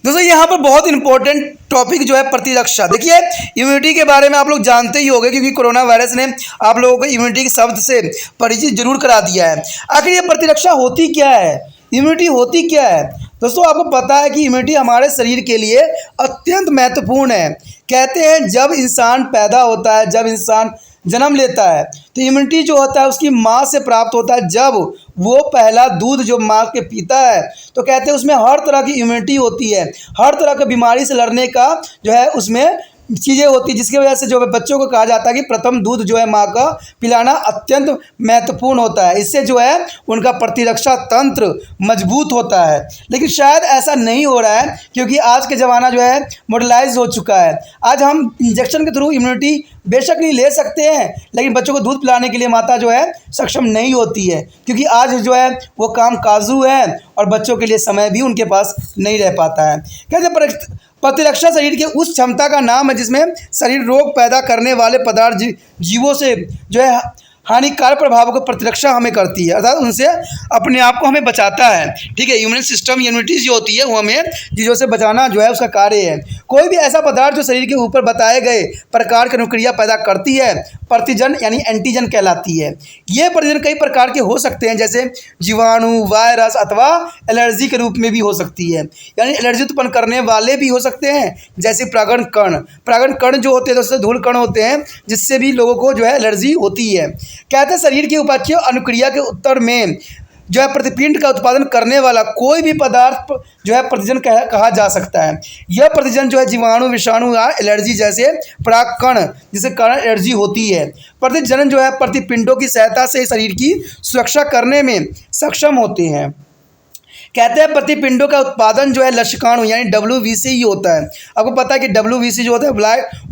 A: दोस्तों यहाँ पर बहुत important topic जो है प्रतिरक्षा। देखिए immunity के बारे में आप लोग जानते ही होंगे क्योंकि कोरोना वायरस ने आप लोगों को इम्यूनिटी के शब्द से परिचित जरूर करा दिया है। आखिर ये प्रतिरक्षा होती क्या है, इम्यूनिटी होती क्या है? दोस्तों आपको पता है कि इम्यूनिटी हमारे शरीर के लिए अत्यंत महत्वपूर्ण है। कहते हैं जब इंसान पैदा होता है, जब इंसान जन्म लेता है तो इम्यूनिटी जो होता है उसकी माँ से प्राप्त होता है। जब वो पहला दूध जो माँ के पीता है तो कहते हैं उसमें हर तरह की इम्यूनिटी होती है, हर तरह की बीमारी से लड़ने का जो है उसमें चीज़ें होती है जिसकी वजह से जो है बच्चों को कहा जाता है कि प्रथम दूध जो है माँ का पिलाना अत्यंत महत्वपूर्ण होता है। इससे जो है उनका प्रतिरक्षा तंत्र मजबूत होता है। लेकिन शायद ऐसा नहीं हो रहा है क्योंकि आज के ज़माना जो है मॉडर्नाइज हो चुका है। आज हम इंजेक्शन के थ्रू इम्यूनिटी बेशक नहीं ले सकते हैं, लेकिन बच्चों को दूध पिलाने के लिए माता जो है सक्षम नहीं होती है, क्योंकि आज जो है वो काम काजू है और बच्चों के लिए समय भी उनके पास नहीं रह पाता है। कहते हैं प्रतिरक्षा शरीर के उस क्षमता का नाम है जिसमें शरीर रोग पैदा करने वाले पदार्थ जीवों से जो है हानिकारक प्रभावों को प्रतिरक्षा हमें करती है, अर्थात उनसे अपने आप को हमें बचाता है। ठीक है, इम्यून सिस्टम इम्यूनिटी जो होती है वो हमें चीज़ों से बचाना जो है उसका कार्य है। कोई भी ऐसा पदार्थ जो शरीर के ऊपर बताए गए प्रकार की अनुक्रिया पैदा करती है प्रतिजन यानी एंटीजन कहलाती है। ये प्रतिजन कई प्रकार के हो सकते हैं, जैसे जीवाणु, वायरस अथवा एलर्जी के रूप में भी हो सकती है, यानी एलर्जी उत्पन्न करने वाले भी हो सकते हैं, जैसे परागण कण। परागण कण जो होते हैं दोस्तों धूल कण होते हैं जिससे भी लोगों को जो है एलर्जी होती है। कहते हैं शरीर की उपापचय अनुक्रिया के उत्तर में जो है प्रतिपिंड का उत्पादन करने वाला कोई भी पदार्थ जो है प्रतिजन कहा जा सकता है। यह प्रतिजन जो है जीवाणु, विषाणु या एलर्जी जैसे परागकण जिसके कारण एलर्जी होती है। प्रतिजनन जो है प्रतिपिंडों की सहायता से शरीर की सुरक्षा करने में सक्षम होते हैं। कहते हैं प्रतिपिंडों का उत्पादन जो है लक्षणाणु यानी WBC ही होता है। आपको पता है कि WBC जो होता है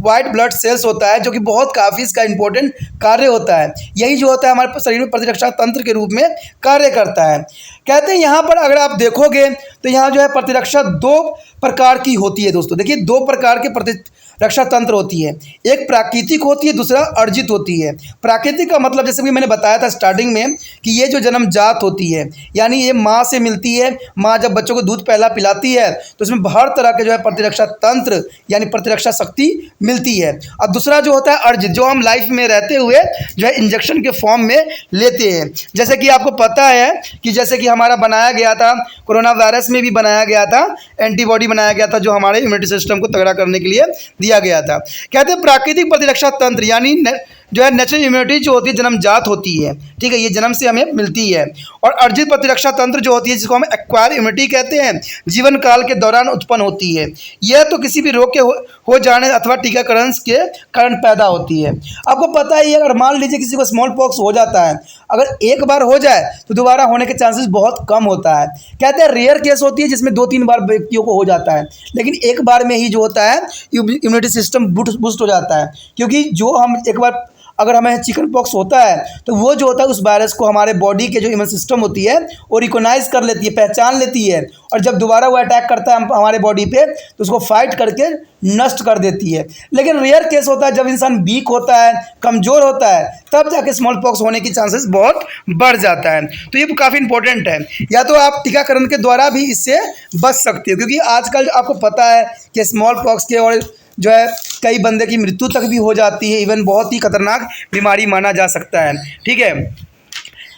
A: वाइट ब्लड सेल्स होता है, जो कि बहुत काफ़ी इसका इंपॉर्टेंट कार्य होता है। यही जो होता है हमारे शरीर में प्रतिरक्षा तंत्र के रूप में कार्य करता है। कहते हैं यहाँ पर अगर आप देखोगे तो यहाँ जो है प्रतिरक्षा दो प्रकार की होती है दोस्तों। देखिए, दो प्रकार के प्रतिरक्षा तंत्र होती है, एक प्राकृतिक होती है, दूसरा अर्जित होती है। प्राकृतिक का मतलब जैसे कि मैंने बताया था स्टार्टिंग में कि ये जो जन्मजात होती है, यानी ये माँ से मिलती है। माँ जब बच्चों को दूध पहला पिलाती है तो इसमें हर तरह के जो है प्रतिरक्षा तंत्र यानी प्रतिरक्षा शक्ति मिलती है। और दूसरा जो होता है अर्जित, जो हम लाइफ में रहते हुए जो है इंजेक्शन के फॉर्म में लेते हैं। जैसे कि आपको पता है कि जैसे कि हमारा बनाया गया था कोरोना वायरस में भी बनाया गया था, एंटीबॉडी बनाया गया था जो हमारे इम्यूनिटी सिस्टम को तगड़ा करने के लिए दिया गया था। कहते हैं प्राकृतिक प्रतिरक्षा तंत्र यानी जो है नेचुरल इम्यूनिटी जो होती है जन्मजात होती है। ठीक है, ये जन्म से हमें मिलती है। और अर्जित प्रतिरक्षा तंत्र जो होती है जिसको हम एक्वायर इम्यूनिटी कहते हैं, जीवन काल के दौरान उत्पन्न होती है। यह तो किसी भी रोग के हो जाने अथवा टीकाकरण के कारण पैदा होती है। आपको पता ही है, अगर मान लीजिए किसी को स्मॉल पॉक्स हो जाता है, अगर एक बार हो जाए तो दोबारा होने के चांसेस बहुत कम होता है। कहते हैं रेयर केस होती है जिसमें 2-3 बार व्यक्तियों को हो जाता है, लेकिन एक बार में ही जो होता है इम्यूनिटी सिस्टम बूस्ट हो जाता है। क्योंकि जो हम एक बार अगर हमें चिकन पॉक्स होता है तो वो जो होता है उस वायरस को हमारे बॉडी के जो इम्यून सिस्टम होती है वो रिकॉग्नाइज कर लेती है, पहचान लेती है, और जब दोबारा वो अटैक करता है हमारे बॉडी पे तो उसको फाइट करके नष्ट कर देती है। लेकिन रेयर केस होता है जब इंसान वीक होता है, कमज़ोर होता है, तब जाके स्मॉल पॉक्स होने की चांसेस बहुत बढ़ जाता है। तो ये काफ़ी इंपॉर्टेंट है। या तो आप टीकाकरण के द्वारा भी इससे बच सकते हो, क्योंकि आजकल आपको पता है कि स्मॉल पॉक्स के और जो है कई बंदे की मृत्यु तक भी हो जाती है, इवन बहुत ही खतरनाक बीमारी माना जा सकता है। ठीक है,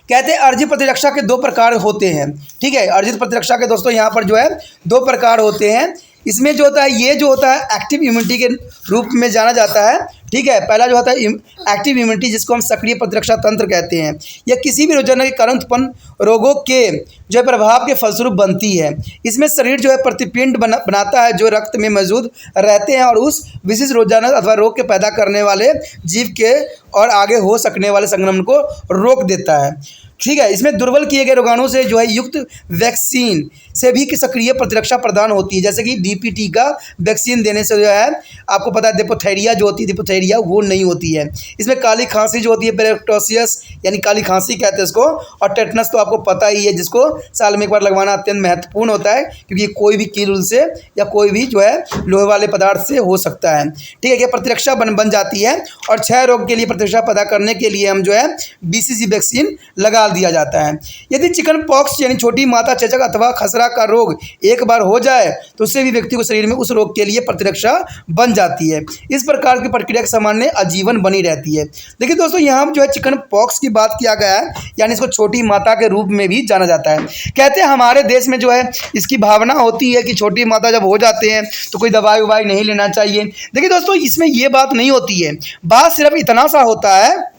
A: कहते हैं अर्जित प्रतिरक्षा के 2 प्रकार होते हैं। ठीक है, अर्जित प्रतिरक्षा के दोस्तों यहाँ पर जो है 2 प्रकार होते हैं। इसमें जो होता है ये जो होता है एक्टिव इम्यूनिटी के रूप में जाना जाता है। ठीक है, पहला जो होता है एक्टिव इम्यूनिटी जिसको हम सक्रिय प्रतिरक्षा तंत्र कहते हैं। यह किसी भी रोजाना के कारण उत्पन्न रोगों के जो है प्रभाव के फलस्वरूप बनती है। इसमें शरीर जो है प्रतिपिंड बनाता है जो रक्त में मौजूद रहते हैं और उस विशिष्ट रोजाना अथवा रोग के पैदा करने वाले जीव के और आगे हो सकने वाले संक्रमण को रोक देता है। ठीक है, इसमें दुर्बल किए गए रोगाणु से जो है युक्त वैक्सीन से भी सक्रिय प्रतिरक्षा प्रदान होती है। जैसे कि DPT का वैक्सीन देने से जो है आपको पता है डिप्थीरिया जो होती है, डिप्थीरिया वो नहीं होती है। इसमें काली खांसी जो होती है पेरेक्टोसियस यानी काली खांसी कहते हैं इसको, और टेटनस तो आपको पता ही है जिसको साल में एक बार लगवाना अत्यंत महत्वपूर्ण होता है, क्योंकि कोई भी कील से या कोई भी जो है लोहे वाले पदार्थ से हो सकता है। ठीक है, यह प्रतिरक्षा बन जाती है और 6 रोग के लिए प्रतिरक्षा पैदा करने के लिए हम जो है BCG वैक्सीन लगा दिया जाता है। यदि चिकन पॉक्स यानी छोटी माता चेचक अथवा खसरा का रोग एक बार हो जाए तो उससे भी व्यक्ति को शरीर में उस रोग के लिए प्रतिरक्षा बन जाती है। इस प्रकार की प्रक्रिया सामान्य आजीवन बनी रहती है। देखिए दोस्तों, यहाँ जो है चिकन पॉक्स की बात किया गया है, यानी इसको छोटी माता के रूप में भी जाना जाता है। कहते हैं हमारे देश में जो है इसकी भावना होती है कि छोटी माता जब हो जाते हैं तो कोई दवाई ववाई नहीं लेना चाहिए। देखिए दोस्तों, इसमें ये बात नहीं होती है। बात सिर्फ इतना सा होता है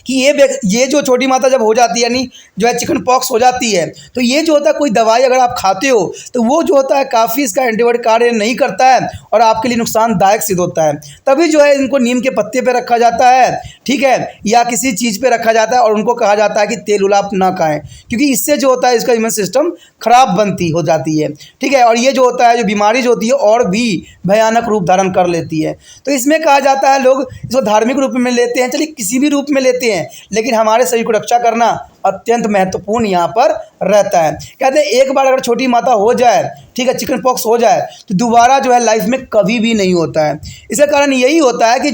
A: कि ये जो छोटी माता जब हो जाती है, यानी जो है चिकन पॉक्स हो जाती है, तो ये जो होता है कोई दवाई अगर आप खाते हो तो वो जो होता है काफ़ी इसका एंटीबायोटिक कार्य नहीं करता है और आपके लिए नुकसानदायक सिद्ध होता है। तभी जो है इनको नीम के पत्ते पे रखा जाता है, ठीक है, या किसी चीज़ पे रखा जाता है और उनको कहा जाता है कि तेल उलाप ना खाएं, क्योंकि इससे जो होता है इसका इम्यून सिस्टम खराब बनती हो जाती है, ठीक है। और ये जो होता है, जो बीमारी जो होती है और भी भयानक रूप धारण कर लेती है। तो इसमें कहा जाता है लोग इसको धार्मिक रूप में लेते हैं, चलिए किसी भी रूप में लेते हैं, लेकिन हमारे शरीर को रक्षा करना अत्यंत महत्वपूर्ण यहाँ पर रहता है। कहते हैं एक बार अगर छोटी माता हो जाए, ठीक है, चिकन पॉक्स हो जाए, तो दोबारा जो है लाइफ में कभी भी नहीं होता है। इसका कारण यही होता है कि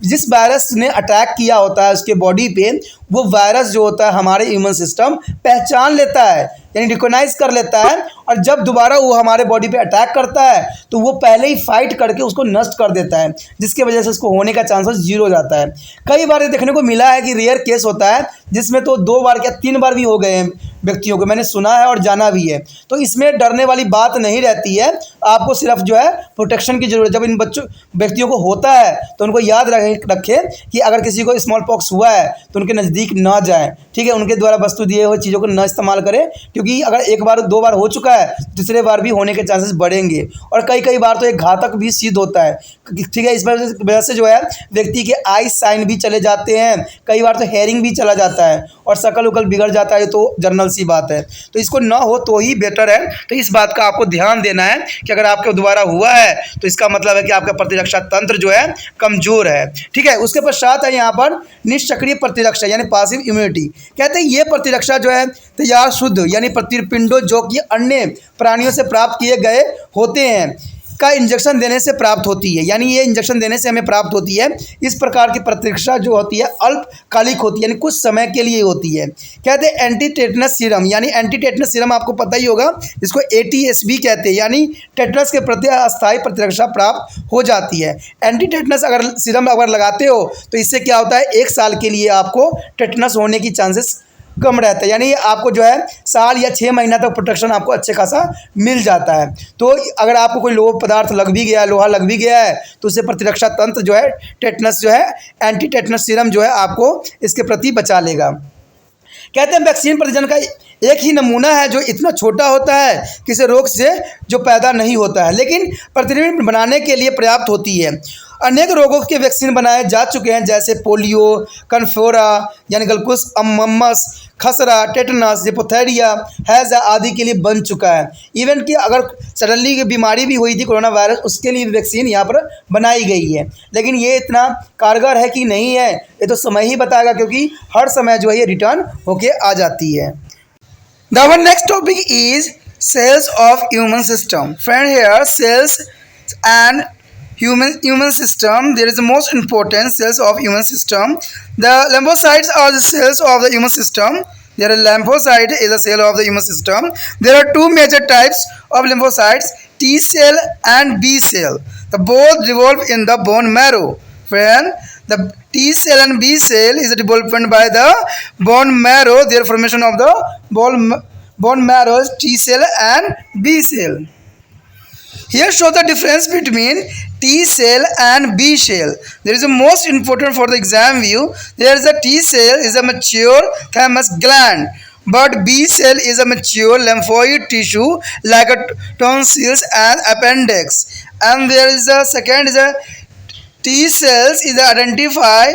A: जिस वायरस ने अटैक किया होता है उसके बॉडी पे, वो वायरस जो होता है हमारे इम्यून सिस्टम पहचान लेता है, यानी रिकॉग्नाइज कर लेता है, और जब दोबारा वो हमारे बॉडी पे अटैक करता है तो वो पहले ही फाइट करके उसको नष्ट कर देता है, जिसकी वजह से उसको होने का चांसेस जीरो हो जाता है। कई बार ये देखने को मिला है कि रेयर केस होता है जिसमें तो 2 बार या 3 बार भी हो गए हैं व्यक्तियों को, मैंने सुना है और जाना भी है। तो इसमें डरने वाली बात नहीं रहती है, आपको सिर्फ जो है प्रोटेक्शन की जरूरत। जब इन व्यक्तियों को होता है तो उनको याद रखें कि अगर किसी को स्मॉल पॉक्स हुआ है तो उनके नज़दीक ना जाएं, ठीक है, उनके द्वारा वस्तु दिए हुए चीज़ों को न इस्तेमाल करें, क्योंकि अगर एक बार 2 बार हो चुका है तीसरे बार भी होने के चांसेस बढ़ेंगे, और कई बार तो एक घातक भी सिद्ध होता है, ठीक है। इस वजह से जो है व्यक्ति के आई साइन भी चले जाते हैं, कई बार तो हेयरिंग भी चला जाता है और शकल उकल बिगड़ जाता है, तो जनरल सी बात है। तो इसको ना हो तो ही बेटर है। तो इस बात का आपको ध्यान देना है कि अगर आपके दोबारा हुआ है तो इसका मतलब है कि आपका प्रतिरक्षा तंत्र जो है कमजोर है, ठीक है। उसके पश्चात है यहाँ पर निष्क्रिय प्रतिरक्षा यानी पासिव इम्यूनिटी। कहते हैं ये प्रतिरक्षा जो है तैयार शुद्ध यानी प्रतिपिंडों जो कि अन्य प्राणियों से प्राप्त किए गए होते हैं का इंजेक्शन देने से प्राप्त होती है, यानी ये इंजेक्शन देने से हमें प्राप्त होती है। इस प्रकार की प्रतिरक्षा जो होती है अल्पकालिक होती है, यानी कुछ समय के लिए होती है। कहते हैं एंटी टेटनस सीरम, यानी एंटी टेटनस सीरम आपको पता ही होगा, इसको ATS भी कहते हैं, यानी टेटनस के प्रति अस्थायी प्रतिरक्षा प्राप्त हो जाती है। एंटी टेटनस अगर सीरम अगर लगाते हो तो इससे क्या होता है, 1 साल के लिए आपको टेटनस होने की चांसेस कम रहता है, यानी आपको जो है साल या 6 महीना तक प्रोटेक्शन आपको अच्छे खासा मिल जाता है। तो अगर आपको कोई लोह पदार्थ लग भी गया है, लोहा लग भी गया है, तो उससे प्रतिरक्षा तंत्र जो है टेटनस जो है एंटी टेटनस सीरम जो है आपको इसके प्रति बचा लेगा। कहते हैं वैक्सीन प्रजनन का एक ही नमूना है जो इतना छोटा होता है किसी रोग से जो पैदा नहीं होता है, लेकिन प्रतिबिंब बनाने के लिए पर्याप्त होती है। अनेक रोगों के वैक्सीन बनाए जा चुके हैं, जैसे पोलियो, कन्फोरा यानी गलकुस, मम्मस, खसरा, टेटनस, डिप्थीरिया, हैजा आदि के लिए बन चुका है। इवन कि अगर सडनली की बीमारी भी हुई थी कोरोना वायरस, उसके लिए वैक्सीन यहाँ पर बनाई गई है, लेकिन ये इतना कारगर है कि नहीं है ये तो समय ही बताएगा, क्योंकि हर समय जो है ये रिटर्न होके आ जाती है। The our next topic is cells of human system. Friend, here cells and human system. There is the most important cells of human system. The lymphocytes are the cells of the human system. There are lymphocyte is a cell of the human system. There are 2 major types of lymphocytes: T cell and B cell. The both develop in the bone marrow. Friend, the T cell and B cell is developed by the bone marrow. Their formation of the bone marrow is T cell and B cell. Here show the difference between T cell and B cell. There is a most important for the exam view. There is a T cell is a mature thymus gland, but B cell is a mature lymphoid tissue like a tonsils and appendix. And there is a second is a T cells is the identify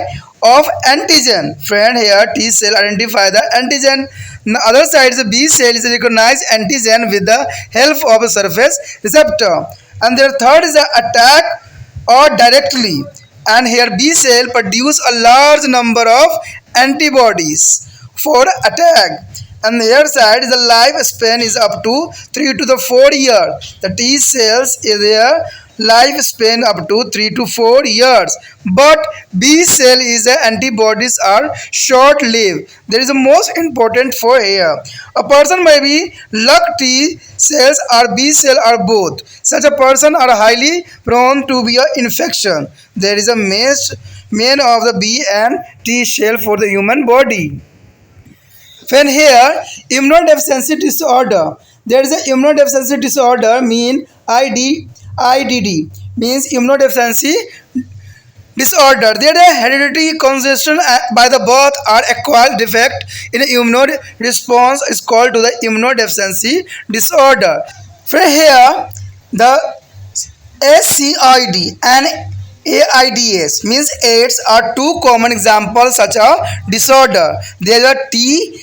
A: of antigen. Friend, here T cell identify the antigen. On the other side, the B cell is recognize antigen with the help of a surface receptor. And their third is the attack or directly. And here B cell produce a large number of antibodies for attack. And the other side is the lifespan is up to 3 to the 4 years. The T cells is their lifespan up to 3 to 4 years, but B cell is the antibodies are short lived. There is a most important for here. A person may be lack T cells or B cell or both. Such a person are highly prone to be a infection. There is a main of the B and T cell for the human body. When here immunodeficiency disorder, there is a immunodeficiency disorder mean IDD means immunodeficiency disorder. Their hereditary congestion by the birth or acquired defect in the immune response is called to the immunodeficiency disorder. For here, the SCID and AIDS means AIDS are two common examples such a disorder. There are T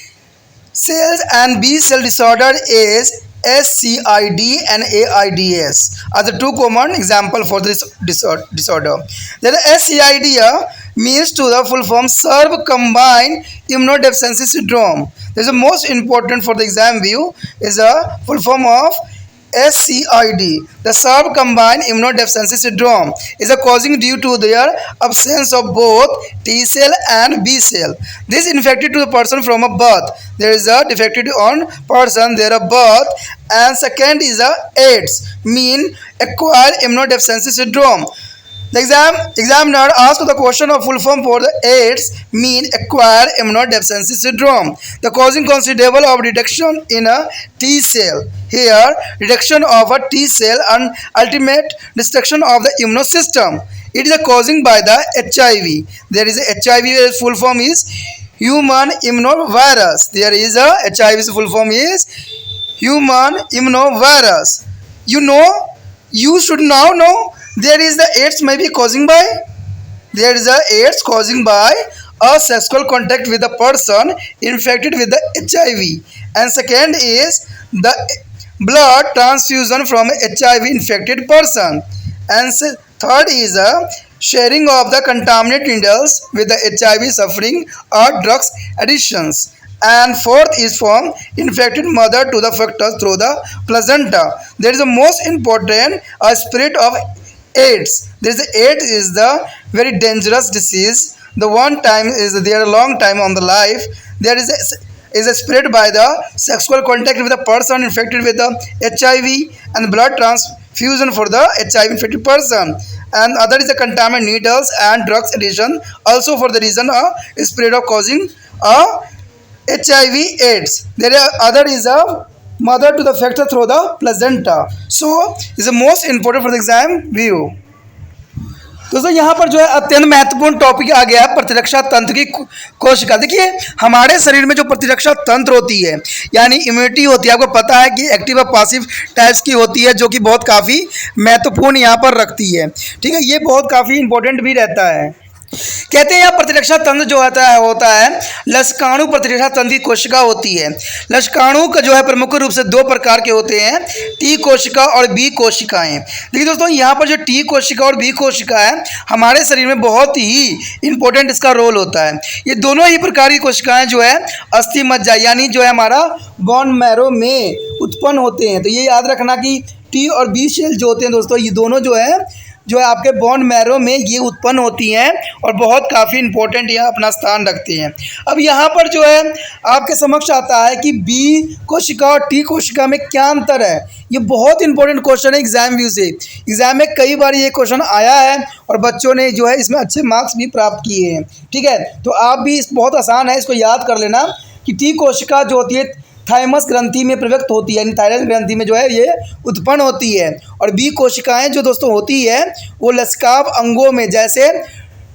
A: cells and B cell disorder is SCID and AIDS are the two common example for this disorder. Then SCID means to the full form SERB combined immunodeficiency syndrome. This is the most important for the exam view is a full form of SCID. The SERB combined immunodeficiency syndrome is a causing due to their absence of both T cell and B cell. This infected to the person from a birth. There is a defected on person there a birth, and second is a AIDS mean acquired immunodeficiency syndrome. The examiner asked the question of full form for the AIDS mean acquired immunodeficiency syndrome. The causing considerable of reduction in a T cell. Here, reduction of a T cell and ultimate destruction of the immune system. It is a causing by the HIV. There is a HIV full form is human immunovirus. There is a HIV's full form is human immunovirus. You should now know there is the AIDS may be causing by there is a AIDS causing by a sexual contact with a person infected with the HIV, and second is the blood transfusion from a HIV infected person, and third is a sharing of the contaminated needles with the HIV suffering or drugs addictions, and fourth is from infected mother to the fetus through the placenta. There is the most important spirit of AIDS. There is AIDS is the very dangerous disease. The one time is there a long time on the life. There is a spread by the sexual contact with a person infected with the HIV and blood transfusion for the HIV infected person. And other is the contaminated needles and drugs addiction. Also for the reason of spread of causing a HIV AIDS. There are other is a mother to the fetus through the placenta. So is the most important for the exam view. दोस्तों यहाँ पर जो है अत्यंत महत्वपूर्ण topic आ गया है प्रतिरक्षा तंत्र की कोशिका। देखिए हमारे शरीर में जो प्रतिरक्षा तंत्र होती है यानी इम्यूनिटी होती है, आपको पता है कि एक्टिव और पासिव टाइप्स की होती है, जो कि बहुत काफ़ी महत्वपूर्ण यहाँ पर रखती है। ठीक है, ये बहुत काफ़ी इंपॉर्टेंट भी रहता है। कहते हैं यह प्रतिरक्षा तंत्र जो होता है लसकाणु प्रतिरक्षा तंत्र की कोशिका होती है। लसकाणु का जो है प्रमुख रूप से दो प्रकार के होते हैं, टी कोशिका और बी कोशिकाएं। देखिए दोस्तों यहाँ पर जो टी कोशिका और बी कोशिका है हमारे शरीर में बहुत ही इंपॉर्टेंट इसका रोल होता है। ये दोनों ही प्रकार की कोशिकाएं जो है अस्थि मज्जा यानी जो है हमारा बोन मैरो में उत्पन्न होते हैं। तो ये याद रखना कि टी और बी सेल जो होते हैं दोस्तों ये दोनों जो है आपके बोन मैरो में ये उत्पन्न होती हैं और बहुत काफ़ी इंपॉर्टेंट यहाँ अपना स्थान रखते हैं। अब यहाँ पर जो है आपके समक्ष आता है कि बी कोशिका और टी कोशिका में क्या अंतर है। ये बहुत इंपॉर्टेंट क्वेश्चन है एग्जाम व्यू से। एग्जाम में कई बार ये क्वेश्चन आया है और बच्चों ने जो है इसमें अच्छे मार्क्स भी प्राप्त किए हैं। ठीक है, तो आप भी बहुत आसान है, इसको याद कर लेना कि टी कोशिका जो होती है थाइमस ग्रंथि में प्रवृत्त होती है यानी थायराइड ग्रंथि में जो है ये उत्पन्न होती है, और बी कोशिकाएं जो दोस्तों होती है वो लसकाव अंगों में जैसे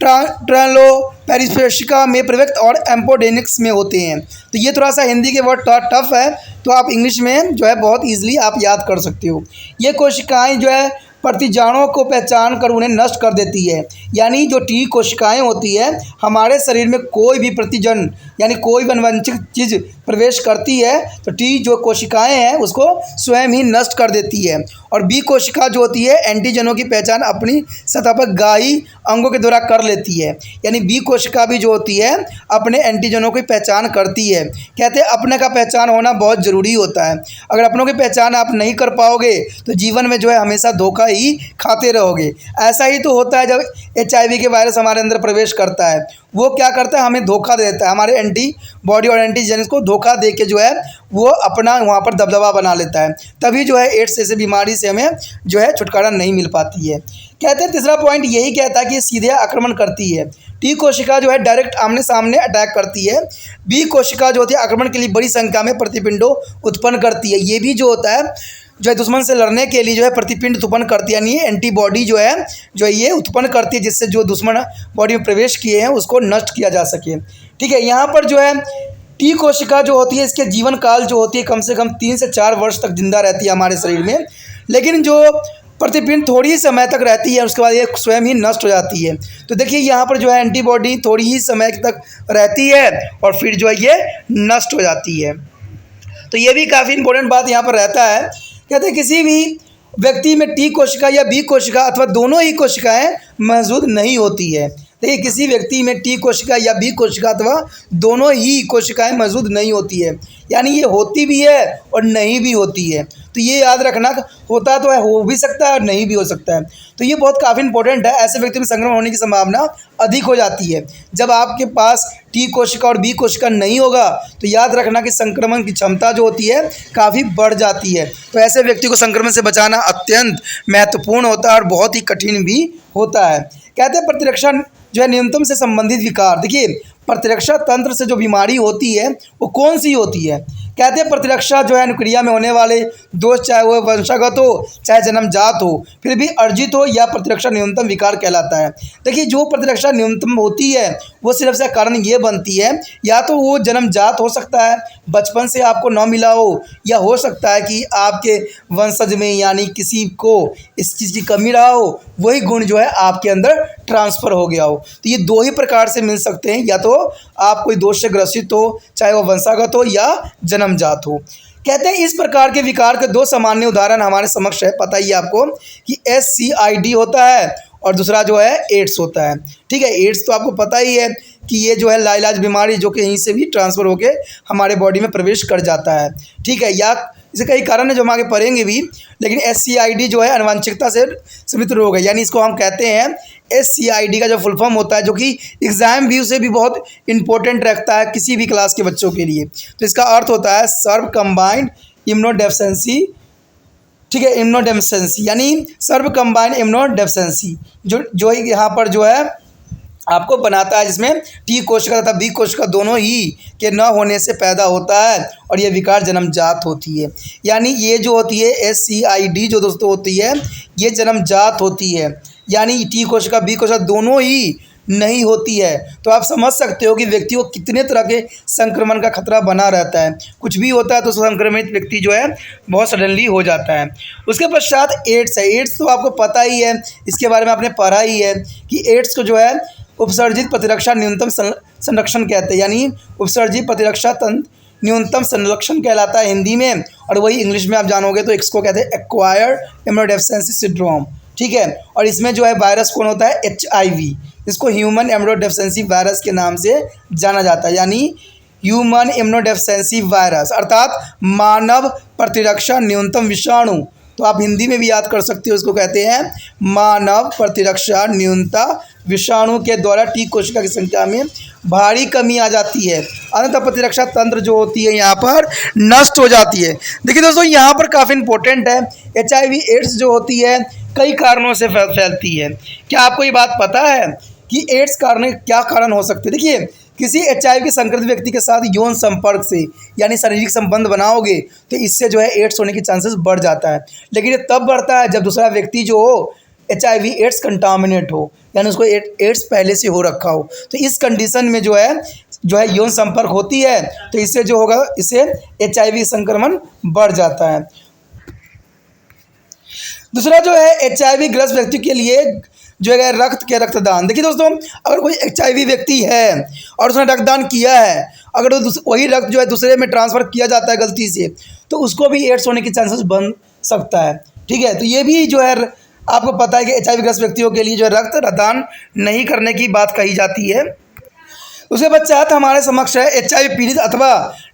A: ट्रालो पेरिफेशिका में प्रवृत्त और एम्पोडेनिक्स में होते हैं। तो ये थोड़ा सा हिंदी के वर्ड टफ है, तो आप इंग्लिश में जो है बहुत ईजिली आप याद कर सकते हो। ये कोशिकाएं जो है प्रतिजाणों को पहचान कर उन्हें नष्ट कर देती है। यानी जो टी कोशिकाएं होती है हमारे शरीर में कोई भी प्रतिजन यानी कोई भी अनवांछित चीज़ प्रवेश करती है तो टी जो कोशिकाएं हैं उसको स्वयं ही नष्ट कर देती है, और बी कोशिका जो होती है एंटीजनों की पहचान अपनी सतह पर गायी अंगों के द्वारा कर लेती है। यानी बी कोशिका भी जो होती है अपने एंटीजनों की पहचान करती है। कहते हैं अपने का पहचान होना बहुत ज़रूरी होता है। अगर अपनों की पहचान आप नहीं कर पाओगे तो जीवन में जो है हमेशा धोखा ही खाते रहोगे। ऐसा ही तो होता है जब HIV के वायरस हमारे अंदर प्रवेश करता है, वो क्या करता है हमें धोखा देता है, हमारे एंटीबॉडी और एंटीजन को धोखा दे के जो है वो अपना वहाँ पर दबदबा बना लेता है। तभी जो है एड्स जैसे बीमारी से हमें जो है छुटकारा नहीं मिल पाती है। कहते हैं तीसरा पॉइंट यही कहता है कि ये सीधे आक्रमण करती है। टी कोशिका जो है डायरेक्ट आमने सामने अटैक करती है। बी कोशिका जो होती है आक्रमण के लिए बड़ी संख्या में प्रतिपिंडों उत्पन्न करती है। ये भी जो होता है जो है दुश्मन से लड़ने के लिए जो है प्रतिपिंड उत्पन्न करती है, यानी एंटीबॉडी जो है ये उत्पन्न करती है, जिससे जो दुश्मन बॉडी में प्रवेश किए हैं उसको नष्ट किया जा सके। ठीक है, यहाँ पर जो है टी कोशिका जो होती है इसके जीवन काल जो होती है कम से कम 3 से 4 वर्ष तक जिंदा रहती है हमारे शरीर में, लेकिन जो प्रतिपिंड थोड़ी ही समय तक रहती है उसके बाद ये स्वयं ही नष्ट हो जाती है। तो देखिए यहाँ पर जो है एंटीबॉडी थोड़ी ही समय तक रहती है और फिर जो है ये नष्ट हो जाती है। तो ये भी काफ़ी इंपॉर्टेंट बात यहाँ पर रहता है। कहते हैं किसी भी व्यक्ति में टी कोशिका या बी कोशिका अथवा दोनों ही कोशिकाएं मौजूद नहीं होती है। देखिए किसी व्यक्ति में टी कोशिका या बी कोशिका अथवा दोनों ही कोशिकाएं मौजूद नहीं होती है, यानी ये होती भी है और नहीं भी होती है। तो ये याद रखना, होता तो है, हो भी सकता है और नहीं भी हो सकता है। तो ये बहुत काफ़ी इंपॉर्टेंट है। ऐसे व्यक्ति में संक्रमण होने की संभावना अधिक हो जाती है। जब आपके पास टी कोशिका और बी कोशिका नहीं होगा तो याद रखना कि संक्रमण की क्षमता जो होती है काफ़ी बढ़ जाती है। तो ऐसे व्यक्ति को संक्रमण से बचाना अत्यंत महत्वपूर्ण होता है और बहुत ही कठिन भी होता है। कहते हैं प्रतिरक्षा जो है न्यूनतम से संबंधित विकार। देखिए प्रतिरक्षा तंत्र से जो बीमारी होती है वो कौन सी होती है? कहते हैं प्रतिरक्षा जो है अनुक्रिया में होने वाले दोष, चाहे वो वंशागत हो चाहे जन्मजात हो, फिर भी अर्जित हो या प्रतिरक्षा न्यूनतम विकार कहलाता है। देखिए जो प्रतिरक्षा न्यूनतम होती है वो सिर्फ से कारण ये बनती है, या तो वो जन्मजात हो सकता है, बचपन से आपको न मिला हो, या हो सकता है कि आपके वंशज में यानी किसी को इस चीज़ की कमी रहा हो, वही गुण जो है आपके अंदर ट्रांसफ़र हो गया हो। तो ये दो ही प्रकार से मिल सकते हैं, या तो आप कोई दोष से ग्रसित हो, चाहे वो वंशागत हो या जन्मजात हो। कहते हैं इस प्रकार के विकार के दो सामान्य उदाहरण हमारे समक्ष है। पता ही आपको कि SCID होता है और दूसरा जो है एड्स होता है। ठीक है, एड्स तो आपको पता ही है कि ये जो है लाइलाज बीमारी जो कि यहीं से भी ट्रांसफ़र होके हमारे बॉडी में प्रवेश कर जाता है। ठीक है, या इसके कई कारण है जो हम आगे पढ़ेंगे भी, लेकिन SCID जो है आनुवंशिकता से संबंधित रोग है, यानी इसको हम कहते हैं SCID का जो फुल फॉर्म होता है, जो कि एग्ज़ाम व्यू से भी बहुत इंपॉर्टेंट रखता है किसी भी क्लास के बच्चों के लिए। तो इसका अर्थ होता है सर्व कंबाइंड इम्यूनोडेफिशिएंसी। ठीक है, इम्यूनोडेफिशिएंसी यानी सर्व कंबाइंड इम्यूनोडेफिशिएंसी जो यहाँ पर जो है आपको बनाता है, जिसमें टी कोशिका तथा बी कोशिका दोनों ही के न होने से पैदा होता है और ये विकार जन्मजात होती है। यानी ये जो होती है SCID जो दोस्तों होती है ये जन्मजात होती है, यानी टी कोशिका बी कोशिका दोनों ही नहीं होती है। तो आप समझ सकते हो कि व्यक्ति को कितने तरह के संक्रमण का खतरा बना रहता है। कुछ भी होता है तो संक्रमित व्यक्ति जो है बहुत सडनली हो जाता है। उसके पश्चात एड्स है। एड्स तो आपको पता ही है, इसके बारे में आपने पढ़ा ही है कि एड्स को जो है उपसर्जित प्रतिरक्षा न्यूनतम संरक्षण कहते हैं, यानी उपसर्जित प्रतिरक्षा तंत्र न्यूनतम संरक्षण कहलाता है हिंदी में, और वही इंग्लिश में आप जानोगे तो इसको कहते हैं एक्वायर्ड इम्यूनोडेफिशिएंसी सिंड्रोम। ठीक है, और इसमें जो है वायरस कौन होता है? HIV, इसको ह्यूमन इम्यूनोडेफिशिएंसी वायरस के नाम से जाना जाता है, यानी ह्यूमन इम्यूनोडेफिशिएंसी वायरस अर्थात मानव प्रतिरक्षा न्यूनतम विषाणु। तो आप हिंदी में भी याद कर सकते हो, इसको कहते हैं मानव प्रतिरक्षा न्यूनतम विषाणु के द्वारा टी कोशिका की संख्या में भारी कमी आ जाती है, अतः प्रतिरक्षा तंत्र जो होती है यहाँ पर नष्ट हो जाती है। देखिए दोस्तों यहाँ पर काफ़ी इंपॉर्टेंट है, HIV एड्स जो होती है कई कारणों से फैलती है। क्या आपको ये बात पता है कि एड्स क्या कारण हो सकते हैं? देखिए किसी HIV संक्रमित व्यक्ति के साथ यौन संपर्क से यानी शारीरिक संबंध बनाओगे तो इससे जो है एड्स होने की चांसेस बढ़ जाता है, लेकिन ये तब बढ़ता है जब दूसरा व्यक्ति जो हो HIV एड्स कंटामिनेट हो, यानी उसको एड्स पहले से हो रखा हो। तो इस कंडीशन में जो है यौन संपर्क होती है तो इससे जो होगा इससे HIV संक्रमण बढ़ जाता है। दूसरा जो है HIV ग्रस्त व्यक्ति के लिए जो है रक्तदान। देखिए दोस्तों अगर कोई HIV व्यक्ति है और उसने रक्तदान किया है, अगर वही रक्त जो है दूसरे में ट्रांसफ़र किया जाता है गलती से, तो उसको भी एड्स होने की चांसेस बन सकता है। ठीक है, तो ये भी जो है आपको पता है कि HIV ग्रस्त व्यक्तियों के लिए जो रक्तदान नहीं करने की बात कही जाती है। उसके पश्चात हमारे समक्ष है HIV पीड़ित अथवा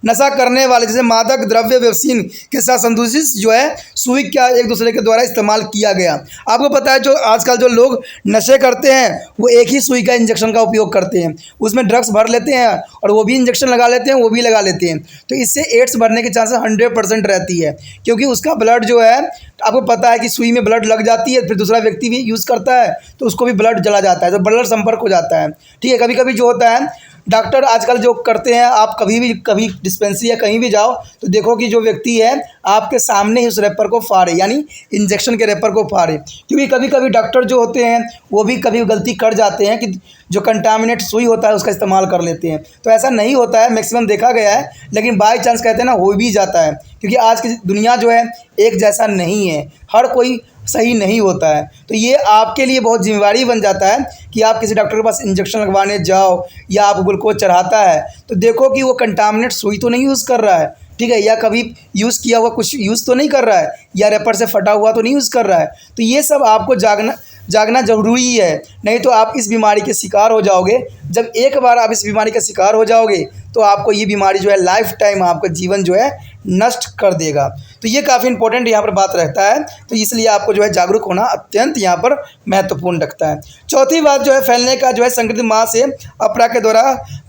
A: नशा करने वाले, जैसे मादक द्रव्य व्यवसीन के साथ संदूषित जो है सुई का एक दूसरे के द्वारा इस्तेमाल किया गया। आपको पता है जो आजकल जो लोग नशे करते हैं वो एक ही सुई का इंजेक्शन का उपयोग करते हैं, उसमें ड्रग्स भर लेते हैं और वो भी इंजेक्शन लगा लेते हैं, वो भी लगा लेते हैं। तो इससे एड्स बढ़ने की चांसेस 100% रहती है, क्योंकि उसका ब्लड जो है आपको पता है कि सुई में ब्लड लग जाती है, फिर दूसरा व्यक्ति भी यूज़ करता है तो उसको भी ब्लड जला जाता है, तो ब्लड संपर्क हो जाता है। ठीक है, कभी कभी जो होता है डॉक्टर आजकल जो करते हैं, आप कभी डिस्पेंसरी या कहीं भी जाओ तो देखो कि जो व्यक्ति है आपके सामने ही उस रेपर को फाड़े, यानी इंजेक्शन के रेपर को फाड़े, क्योंकि कभी कभी डॉक्टर जो होते हैं वो भी कभी गलती कर जाते हैं कि जो कंटामिनेट सुई होता है उसका इस्तेमाल कर लेते हैं। तो ऐसा नहीं होता है, मैक्सिमम देखा गया है, लेकिन बाई चांस कहते हैं ना हो भी जाता है, क्योंकि आज की दुनिया जो है एक जैसा नहीं है, हर कोई सही नहीं होता है। तो ये आपके लिए बहुत जिम्मेवारी बन जाता है कि आप किसी डॉक्टर के पास इंजेक्शन लगवाने जाओ या आप ग्लूकोज चढ़ाता है तो देखो कि वो कंटामिनेट सुई तो नहीं यूज़ कर रहा है, ठीक है, या कभी यूज़ किया हुआ कुछ यूज़ तो नहीं कर रहा है, या रेपर से फटा हुआ तो नहीं यूज़ कर रहा है। तो ये सब आपको जागना ज़रूरी है, नहीं तो आप इस बीमारी के शिकार हो जाओगे। जब एक बार आप इस बीमारी का शिकार हो जाओगे तो आपको ये बीमारी जो है लाइफ टाइम आपका जीवन जो है नष्ट कर देगा। तो ये काफ़ी इंपॉर्टेंट यहाँ पर बात रहता है, तो इसलिए आपको जो है जागरूक होना अत्यंत यहाँ पर महत्वपूर्ण रखता है। चौथी बात जो है फैलने का जो है संक्रमित माँ से अपरा के द्वारा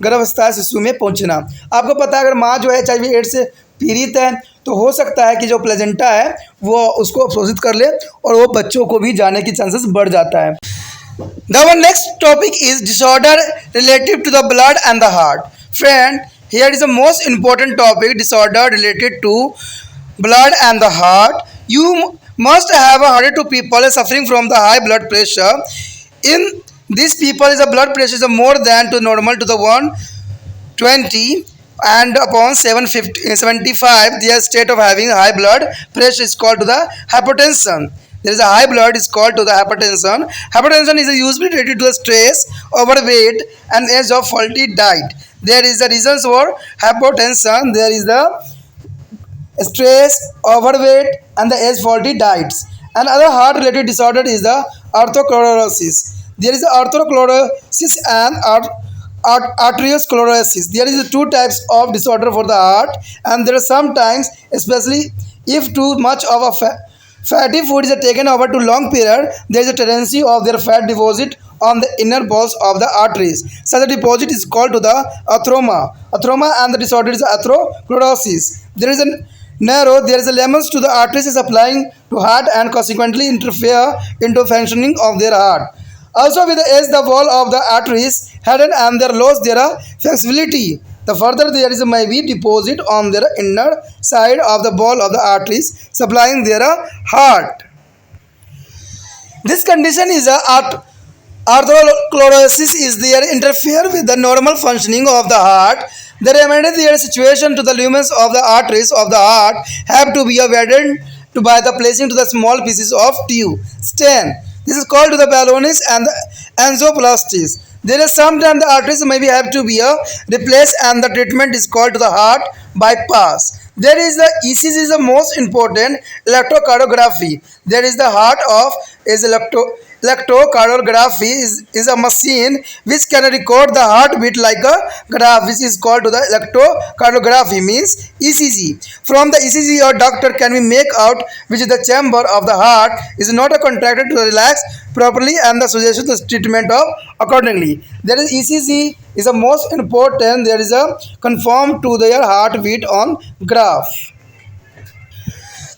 A: गर्भावस्था शिशु में पहुँचना। आपको पता है अगर माँ जो है HIV एड्स से पीड़ित है तो हो सकता है कि जो प्लेजेंटा है वो उसको अवशोषित कर ले और वो बच्चों को भी जाने की चांसेस बढ़ जाता है। The one next topic is disorder related to the blood and the heart. Friend, here is the most important topic, disorder related to blood and the heart. You must have heard to people suffering from the high blood pressure. In these people, the blood pressure is more than to normal to the 120 and upon 75 their state of having high blood pressure is called to the hypertension. There is a high blood is called to the hypertension. Hypertension is usually related to the stress, overweight and age of faulty diet. There is the reasons for hypertension. There is the stress, overweight and the age faulty diets. Another heart related disorder is the atherosclerosis. There is the atherosclerosis and arteriosclerosis. There is two types of disorder for the heart, and there are sometimes, especially if too much of a fatty food is taken over to long period, there is a tendency of their fat deposit on the inner walls of the arteries. Such a deposit is called to the atheroma. Atheroma and the disorder is atherosclerosis. There is a lemons to the arteries is applying to heart and consequently interfere into functioning of their heart. Also with the age the wall of the arteries harden and they lose their flexibility. The further there is may be deposit on their inner side of the wall of the arteries supplying their heart. This condition is a atherosclerosis is there interfere with the normal functioning of the heart. The remainder their situation to the lumens of the arteries of the heart have to be avoided by the placing to the small pieces of tube stent. This is called to the ballonis and the angioplasties. There is sometimes the arteries may be have to be replaced and the treatment is called to the heart bypass. There is the ECG is the most important electrocardiography. There is the heart of is electrocardiography is a machine which can record the heartbeat like a graph, which is called to the electrocardiography means ECG. From the ECG your doctor can be make out which is the chamber of the heart is not contracted to relax properly and the suggestion the treatment of accordingly. There is ECG is the most important. There is a conform to their heartbeat on graph.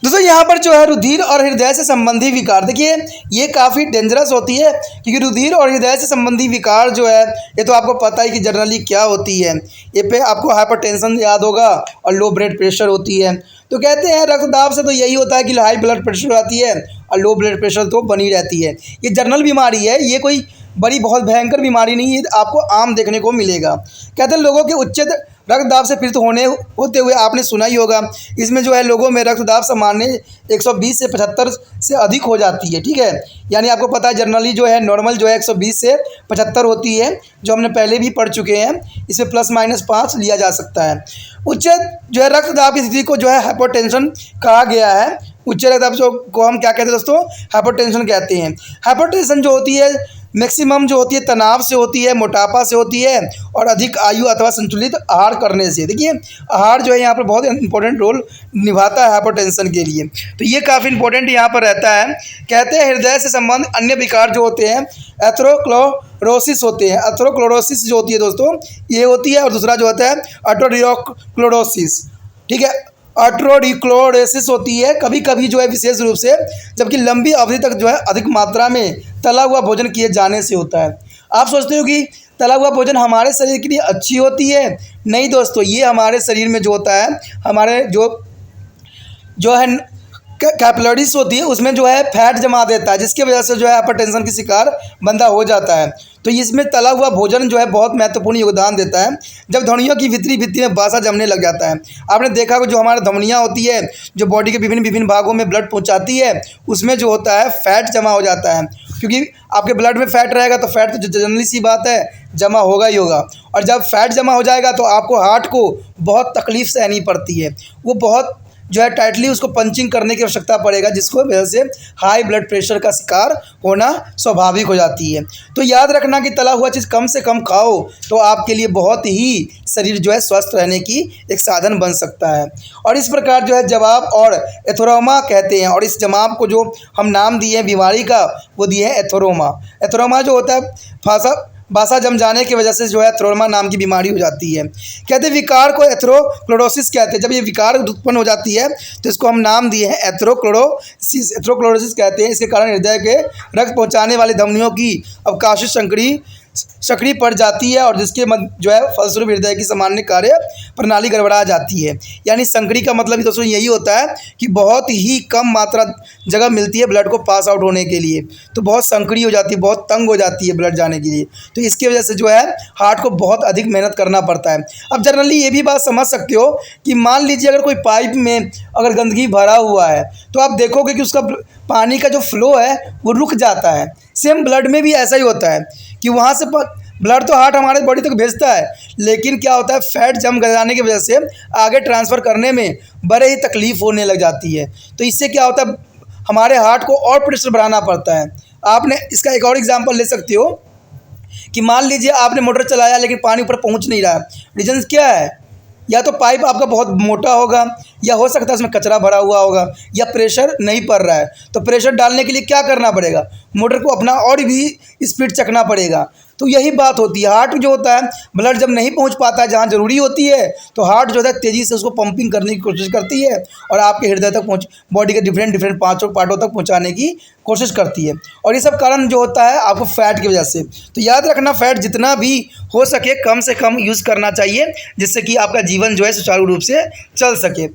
A: दोस्तों यहाँ पर जो है रुधिर और हृदय से संबंधी विकार, देखिए ये काफ़ी डेंजरस होती है क्योंकि रुधिर और हृदय से संबंधी विकार जो है ये तो आपको पता है कि जनरली क्या होती है। ये पे आपको हाइपरटेंशन याद होगा और लो ब्लड प्रेशर होती है। तो कहते हैं रक्तदाब से तो यही होता है कि हाई ब्लड प्रेशर आती है और लो ब्लड प्रेशर तो बनी रहती है। ये जनरल बीमारी है, ये कोई बड़ी बहुत भयंकर बीमारी नहीं है, आपको आम देखने को मिलेगा। कहते हैं लोगों के उच्च रक्तदाब से पीड़ित होते हुए आपने सुना ही होगा, इसमें जो है लोगों में रक्तदाब सामान्य 120 से 75 से अधिक हो जाती है। ठीक है, यानी आपको पता है जनरली जो है नॉर्मल जो है 120 से 75 होती है, जो हमने पहले भी पढ़ चुके हैं। इसमें +-5 लिया जा सकता है। उच्च जो है रक्तदाब की स्थिति को जो है हाइपरटेंशन कहा गया है। उच्च रक्तदाब को हम क्या कहते हैं दोस्तों? हाइपरटेंशन कहते हैं। हाइपरटेंशन जो होती है मैक्सिमम जो होती है तनाव से होती है, मोटापा से होती है और अधिक आयु अथवा संतुलित आहार करने से। देखिए आहार जो है यहाँ पर बहुत इंपॉर्टेंट रोल निभाता है हाइपरटेंशन के लिए, तो ये काफ़ी इंपॉर्टेंट यहाँ पर रहता है। कहते हैं हृदय से संबंध अन्य विकार जो होते हैं एथेरोस्क्लेरोसिस होते हैं। एथेरोस्क्लेरोसिस जो होती है दोस्तों ये होती है, और दूसरा जो होता है आर्टेरियोस्क्लेरोसिस। ठीक है, अथेरोस्क्लेरोसिस होती है कभी कभी जो है विशेष रूप से, जबकि लंबी अवधि तक जो है अधिक मात्रा में तला हुआ भोजन किए जाने से होता है। आप सोचते हो कि तला हुआ भोजन हमारे शरीर के लिए अच्छी होती है? नहीं दोस्तों, ये हमारे शरीर में जो होता है, हमारे जो जो है कैपिलरीज होती है उसमें जो है फैट जमा देता है, जिसकी वजह से जो है हाइपरटेंशन की शिकार बंदा हो जाता है। तो इसमें तला हुआ भोजन जो है बहुत महत्वपूर्ण योगदान देता है। जब धमनियों की भीतरी भित्ति में बासा जमने लग जाता है, आपने देखा कि जो हमारा धमनियाँ होती है जो बॉडी के विभिन्न विभिन्न भागों में ब्लड पहुंचाती है, उसमें जो होता है फैट जमा हो जाता है। क्योंकि आपके ब्लड में फैट रहेगा तो फैट तो जनरली सी बात है जमा होगा ही होगा, और जब फैट जमा हो जाएगा तो आपको हार्ट को बहुत तकलीफ सहनी पड़ती है। वो बहुत जो है टाइटली उसको पंचिंग करने की आवश्यकता पड़ेगा, जिसको वजह से हाई ब्लड प्रेशर का शिकार होना स्वाभाविक हो जाती है। तो याद रखना कि तला हुआ चीज़ कम से कम खाओ, तो आपके लिए बहुत ही शरीर जो है स्वस्थ रहने की एक साधन बन सकता है। और इस प्रकार जो है जवाब और एथेरोमा कहते हैं, और इस जमाव को जो हम नाम दिए हैं बीमारी का, वो दिए हैं एथेरोमा। एथेरोमा जो होता है बासा जम जाने की वजह से जो है एथेरोमा नाम की बीमारी हो जाती है। कहते हैं विकार को एथेरोक्लोरोसिस कहते हैं। जब ये विकार उत्पन्न हो जाती है तो इसको हम नाम दिए हैं एथेरोक्लोरोसिस कहते हैं। इसके कारण हृदय के रक्त पहुंचाने वाली धमनियों की अवकाशी सक्रिय पड़ जाती है, और जिसके जो है फलस्वरूप हृदय की सामान्य कार्य प्रणाली गड़बड़ा जाती है। यानी संकरी का मतलब ही दोस्तों यही होता है कि बहुत ही कम मात्रा जगह मिलती है ब्लड को पास आउट होने के लिए, तो बहुत संकरी हो जाती है, बहुत तंग हो जाती है ब्लड जाने के लिए। तो इसकी वजह से जो है हार्ट को बहुत अधिक मेहनत करना पड़ता है। अब जनरली ये भी बात समझ सकते हो कि मान लीजिए अगर कोई पाइप में अगर गंदगी भरा हुआ है तो आप देखोगे कि उसका पानी का जो फ्लो है वो रुक जाता है। सेम ब्लड में भी ऐसा ही होता है कि वहाँ से ब्लड तो हार्ट हमारे बॉडी तक भेजता है, लेकिन क्या होता है फैट जम जाने की वजह से आगे ट्रांसफ़र करने में बड़े ही तकलीफ होने लग जाती है। तो इससे क्या होता है हमारे हार्ट को और प्रेशर बढ़ाना पड़ता है। आपने इसका एक और एग्जांपल ले सकते हो कि मान लीजिए आपने मोटर चलाया लेकिन पानी ऊपर पहुंच नहीं रहा। रीजन क्या है? या तो पाइप आपका बहुत मोटा होगा, या हो सकता है उसमें कचरा भरा हुआ होगा, या प्रेशर नहीं पड़ रहा है। तो प्रेशर डालने के लिए क्या करना पड़ेगा? मोटर को अपना और भी स्पीड चखना पड़ेगा। तो यही बात होती है, हार्ट जो होता है ब्लड जब नहीं पहुंच पाता है जहाँ ज़रूरी होती है, तो हार्ट जो है तेज़ी से उसको पंपिंग करने की कोशिश करती है और आपके हृदय तक बॉडी के डिफरेंट पाँचों पार्टों तक पहुँचाने की कोशिश करती है। और ये सब कारण जो होता है आपको फैट की वजह से। तो याद रखना फैट जितना भी हो सके कम से कम यूज़ करना चाहिए, जिससे कि आपका जीवन जो है सुचारू रूप से चल सके।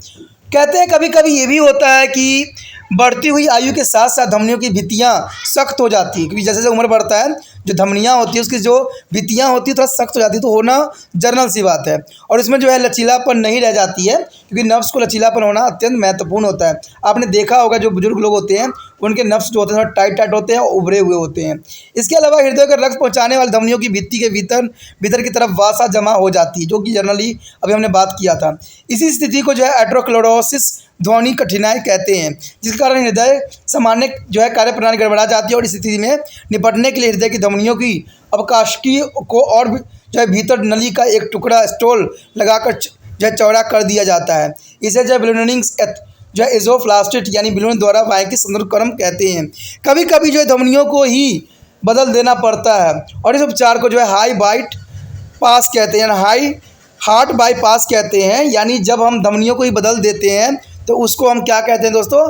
A: कहते हैं कभी कभी ये भी होता है कि बढ़ती हुई आयु के साथ साथ धमनियों की भित्तियाँ सख्त हो जाती है, क्योंकि जैसे जैसे उम्र बढ़ता है जो धमनियाँ होती है उसकी जो भित्तियाँ होती है थोड़ा सख्त हो जाती है, तो होना जनरल सी बात है। और इसमें जो है लचीलापन नहीं रह जाती है, क्योंकि नफ्स को लचीलापन होना अत्यंत महत्वपूर्ण होता है। आपने देखा होगा जो बुजुर्ग लोग होते हैं उनके नफ्स जो होते हैं थोड़ा टाइट होते हैं और उभरे हुए होते हैं। इसके अलावा हृदय को रक्त पहुँचाने वाली धमनियों की भित्ति के भीतर की तरफ वासा जमा हो जाती है, जो कि जनरली अभी हमने बात किया था। इसी स्थिति को जो है एथेरोक्लोरोसिस ध्वनि कठिनाई कहते हैं, जिसके कारण हृदय सामान्य जो है कार्य प्रणाली गड़बड़ा जाती है। और इस स्थिति में निपटने के लिए हृदय की धमनियों की अवकाशी को और जो है भीतर नली का एक टुकड़ा स्टोल लगाकर जो है चौड़ा कर दिया जाता है। इसे जो है बलूनिंग जो है एज़ोफ्लास्टिट यानी बलून द्वारा वायु की संदर्भ कहते हैं। कभी कभी जो है धमनियों को ही बदल देना पड़ता है, और इस उपचार को जो है हाई बाइट पास कहते हैं, हाई हार्ट बाईपास कहते हैं। यानी जब हम धमनियों को ही बदल देते हैं तो उसको हम क्या कहते हैं दोस्तों?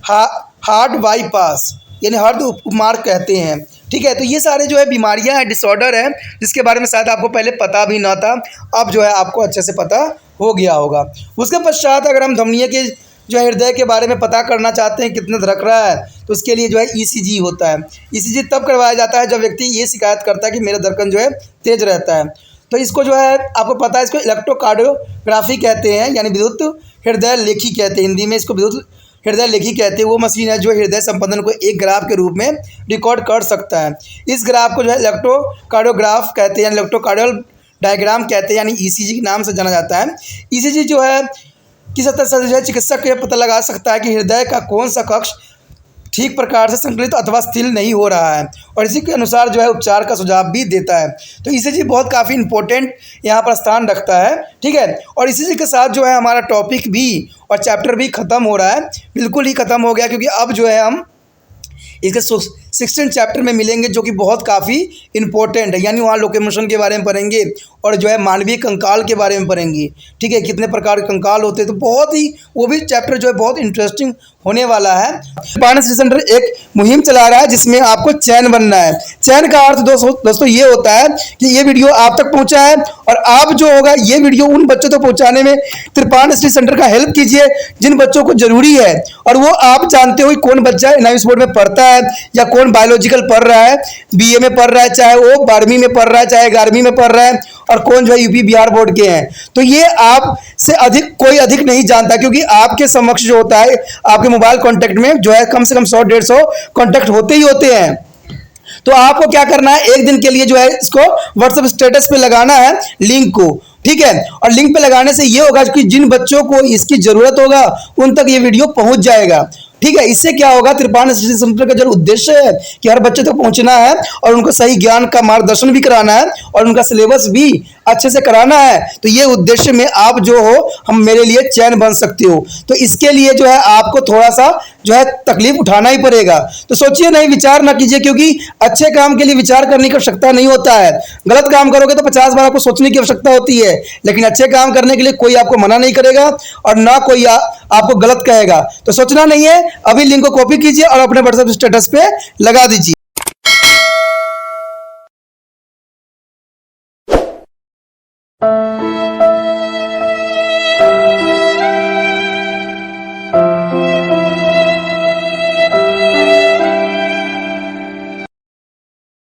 A: हार्ट बाईपास यानी हार्ट उपमार्ग कहते हैं। ठीक है, तो ये सारे जो है बीमारियां हैं, डिसऑर्डर हैं, जिसके बारे में शायद आपको पहले पता भी ना था, अब जो है आपको अच्छे से पता हो गया होगा। उसके पश्चात अगर हम धमनियों के जो है हृदय के बारे में पता करना चाहते हैं कितना धड़क रहा है, तो उसके लिए जो है ईसीजी होता है। ईसीजी तब करवाया जाता है जब व्यक्ति ये शिकायत करता है कि मेरा धड़कन जो है तेज़ रहता है। तो इसको जो है आपको पता है, इसको इलेक्ट्रोकार्डियोग्राफी कहते हैं, यानी विद्युत हृदय लेखी कहते हैं। हिंदी में इसको विद्युत हृदय लेखी कहते हैं। वो मशीन है जो हृदय संपंदन को एक ग्राफ के रूप में रिकॉर्ड कर सकता है। इस ग्राफ को जो है इलेक्ट्रोकार्डियोग्राफ कहते हैं, इलेक्ट्रोकार्डियल डायग्राम कहते हैं, यानी ईसीजी के नाम से जाना जाता है। ईसीजी जो है किस तरह से जो है चिकित्सक को यह पता लगा सकता है कि हृदय का कौन सा कक्ष ठीक प्रकार से संकलित अथवा स्थिर नहीं हो रहा है, और इसी के अनुसार जो है उपचार का सुझाव भी देता है। तो ईसीजी बहुत काफ़ी इंपॉर्टेंट यहाँ पर स्थान रखता है। ठीक है, और इसी के साथ जो है हमारा टॉपिक भी और चैप्टर भी ख़त्म हो रहा है, बिल्कुल ही ख़त्म हो गया, क्योंकि अब जो है हम इसके 16 चैप्टर में मिलेंगे जो कि बहुत काफ़ी इंपॉर्टेंट है, यानी वहाँ लोकोमोशन के बारे में पढ़ेंगे और जो है मानवीय कंकाल के बारे में पढ़ेंगे। ठीक है, कितने प्रकार के कंकाल होते हैं, तो बहुत ही वो भी चैप्टर जो है बहुत इंटरेस्टिंग होने वाला है। त्रिपाठी स्टडी सेंटर एक मुहिम चला रहा है जिसमें आपको चैन बनना है। चैन का अर्थ दोस्तों ये होता है कि ये वीडियो आप तक पहुंचा है और आप जो होगा ये वीडियो उन बच्चों तक पहुंचाने में त्रिपाठी स्टडी सेंटर का हेल्प कीजिए जिन बच्चों को जरूरी है। और वो आप जानते हो कौन बच्चा एनआईवीएस बोर्ड में पढ़ता है या कौन बायोलॉजिकल पढ़ रहा है, बीए में पढ़ रहा है, चाहे वो 12वीं में पढ़ रहा है, चाहे 11वीं में पढ़ रहा है, और कौन जो है यूपी बिहार बोर्ड के हैं। तो ये आप से अधिक कोई अधिक नहीं जानता, क्योंकि आपके समक्ष जो होता है आपके मोबाइल कॉन्टैक्ट में जो है कम से कम 100-150 कॉन्टैक्ट होते ही होते हैं। तो आपको क्या करना है, एक दिन के लिए जो है इसको व्हाट्सएप स्टेटस पे लगाना है लिंक को। ठीक है, और लिंक पे लगाने से ये होगा कि जिन बच्चों को इसकी जरूरत होगा उन तक ये वीडियो पहुंच जाएगा। ठीक है, इससे क्या होगा, त्रिपाठी स्टडी सेंटर का जो उद्देश्य है कि हर बच्चे तक पहुंचना है और उनको सही ज्ञान का मार्गदर्शन भी कराना है और उनका सिलेबस भी अच्छे से कराना है। तो ये उद्देश्य में आप जो हो हम मेरे लिए चैन बन सकते हो। तो इसके लिए जो है आपको थोड़ा सा जो है तकलीफ उठाना ही पड़ेगा। तो सोचिए नहीं, विचार ना कीजिए, क्योंकि अच्छे काम के लिए विचार करने की आवश्यकता नहीं होता है। गलत काम करोगे तो 50 बार आपको सोचने की आवश्यकता होती है, लेकिन अच्छे काम करने के लिए कोई आपको मना नहीं करेगा और ना कोई आपको गलत कहेगा। तो सोचना नहीं है, अभी लिंक को कॉपी कीजिए और अपने व्हाट्सएप स्टेटस पे लगा दीजिए।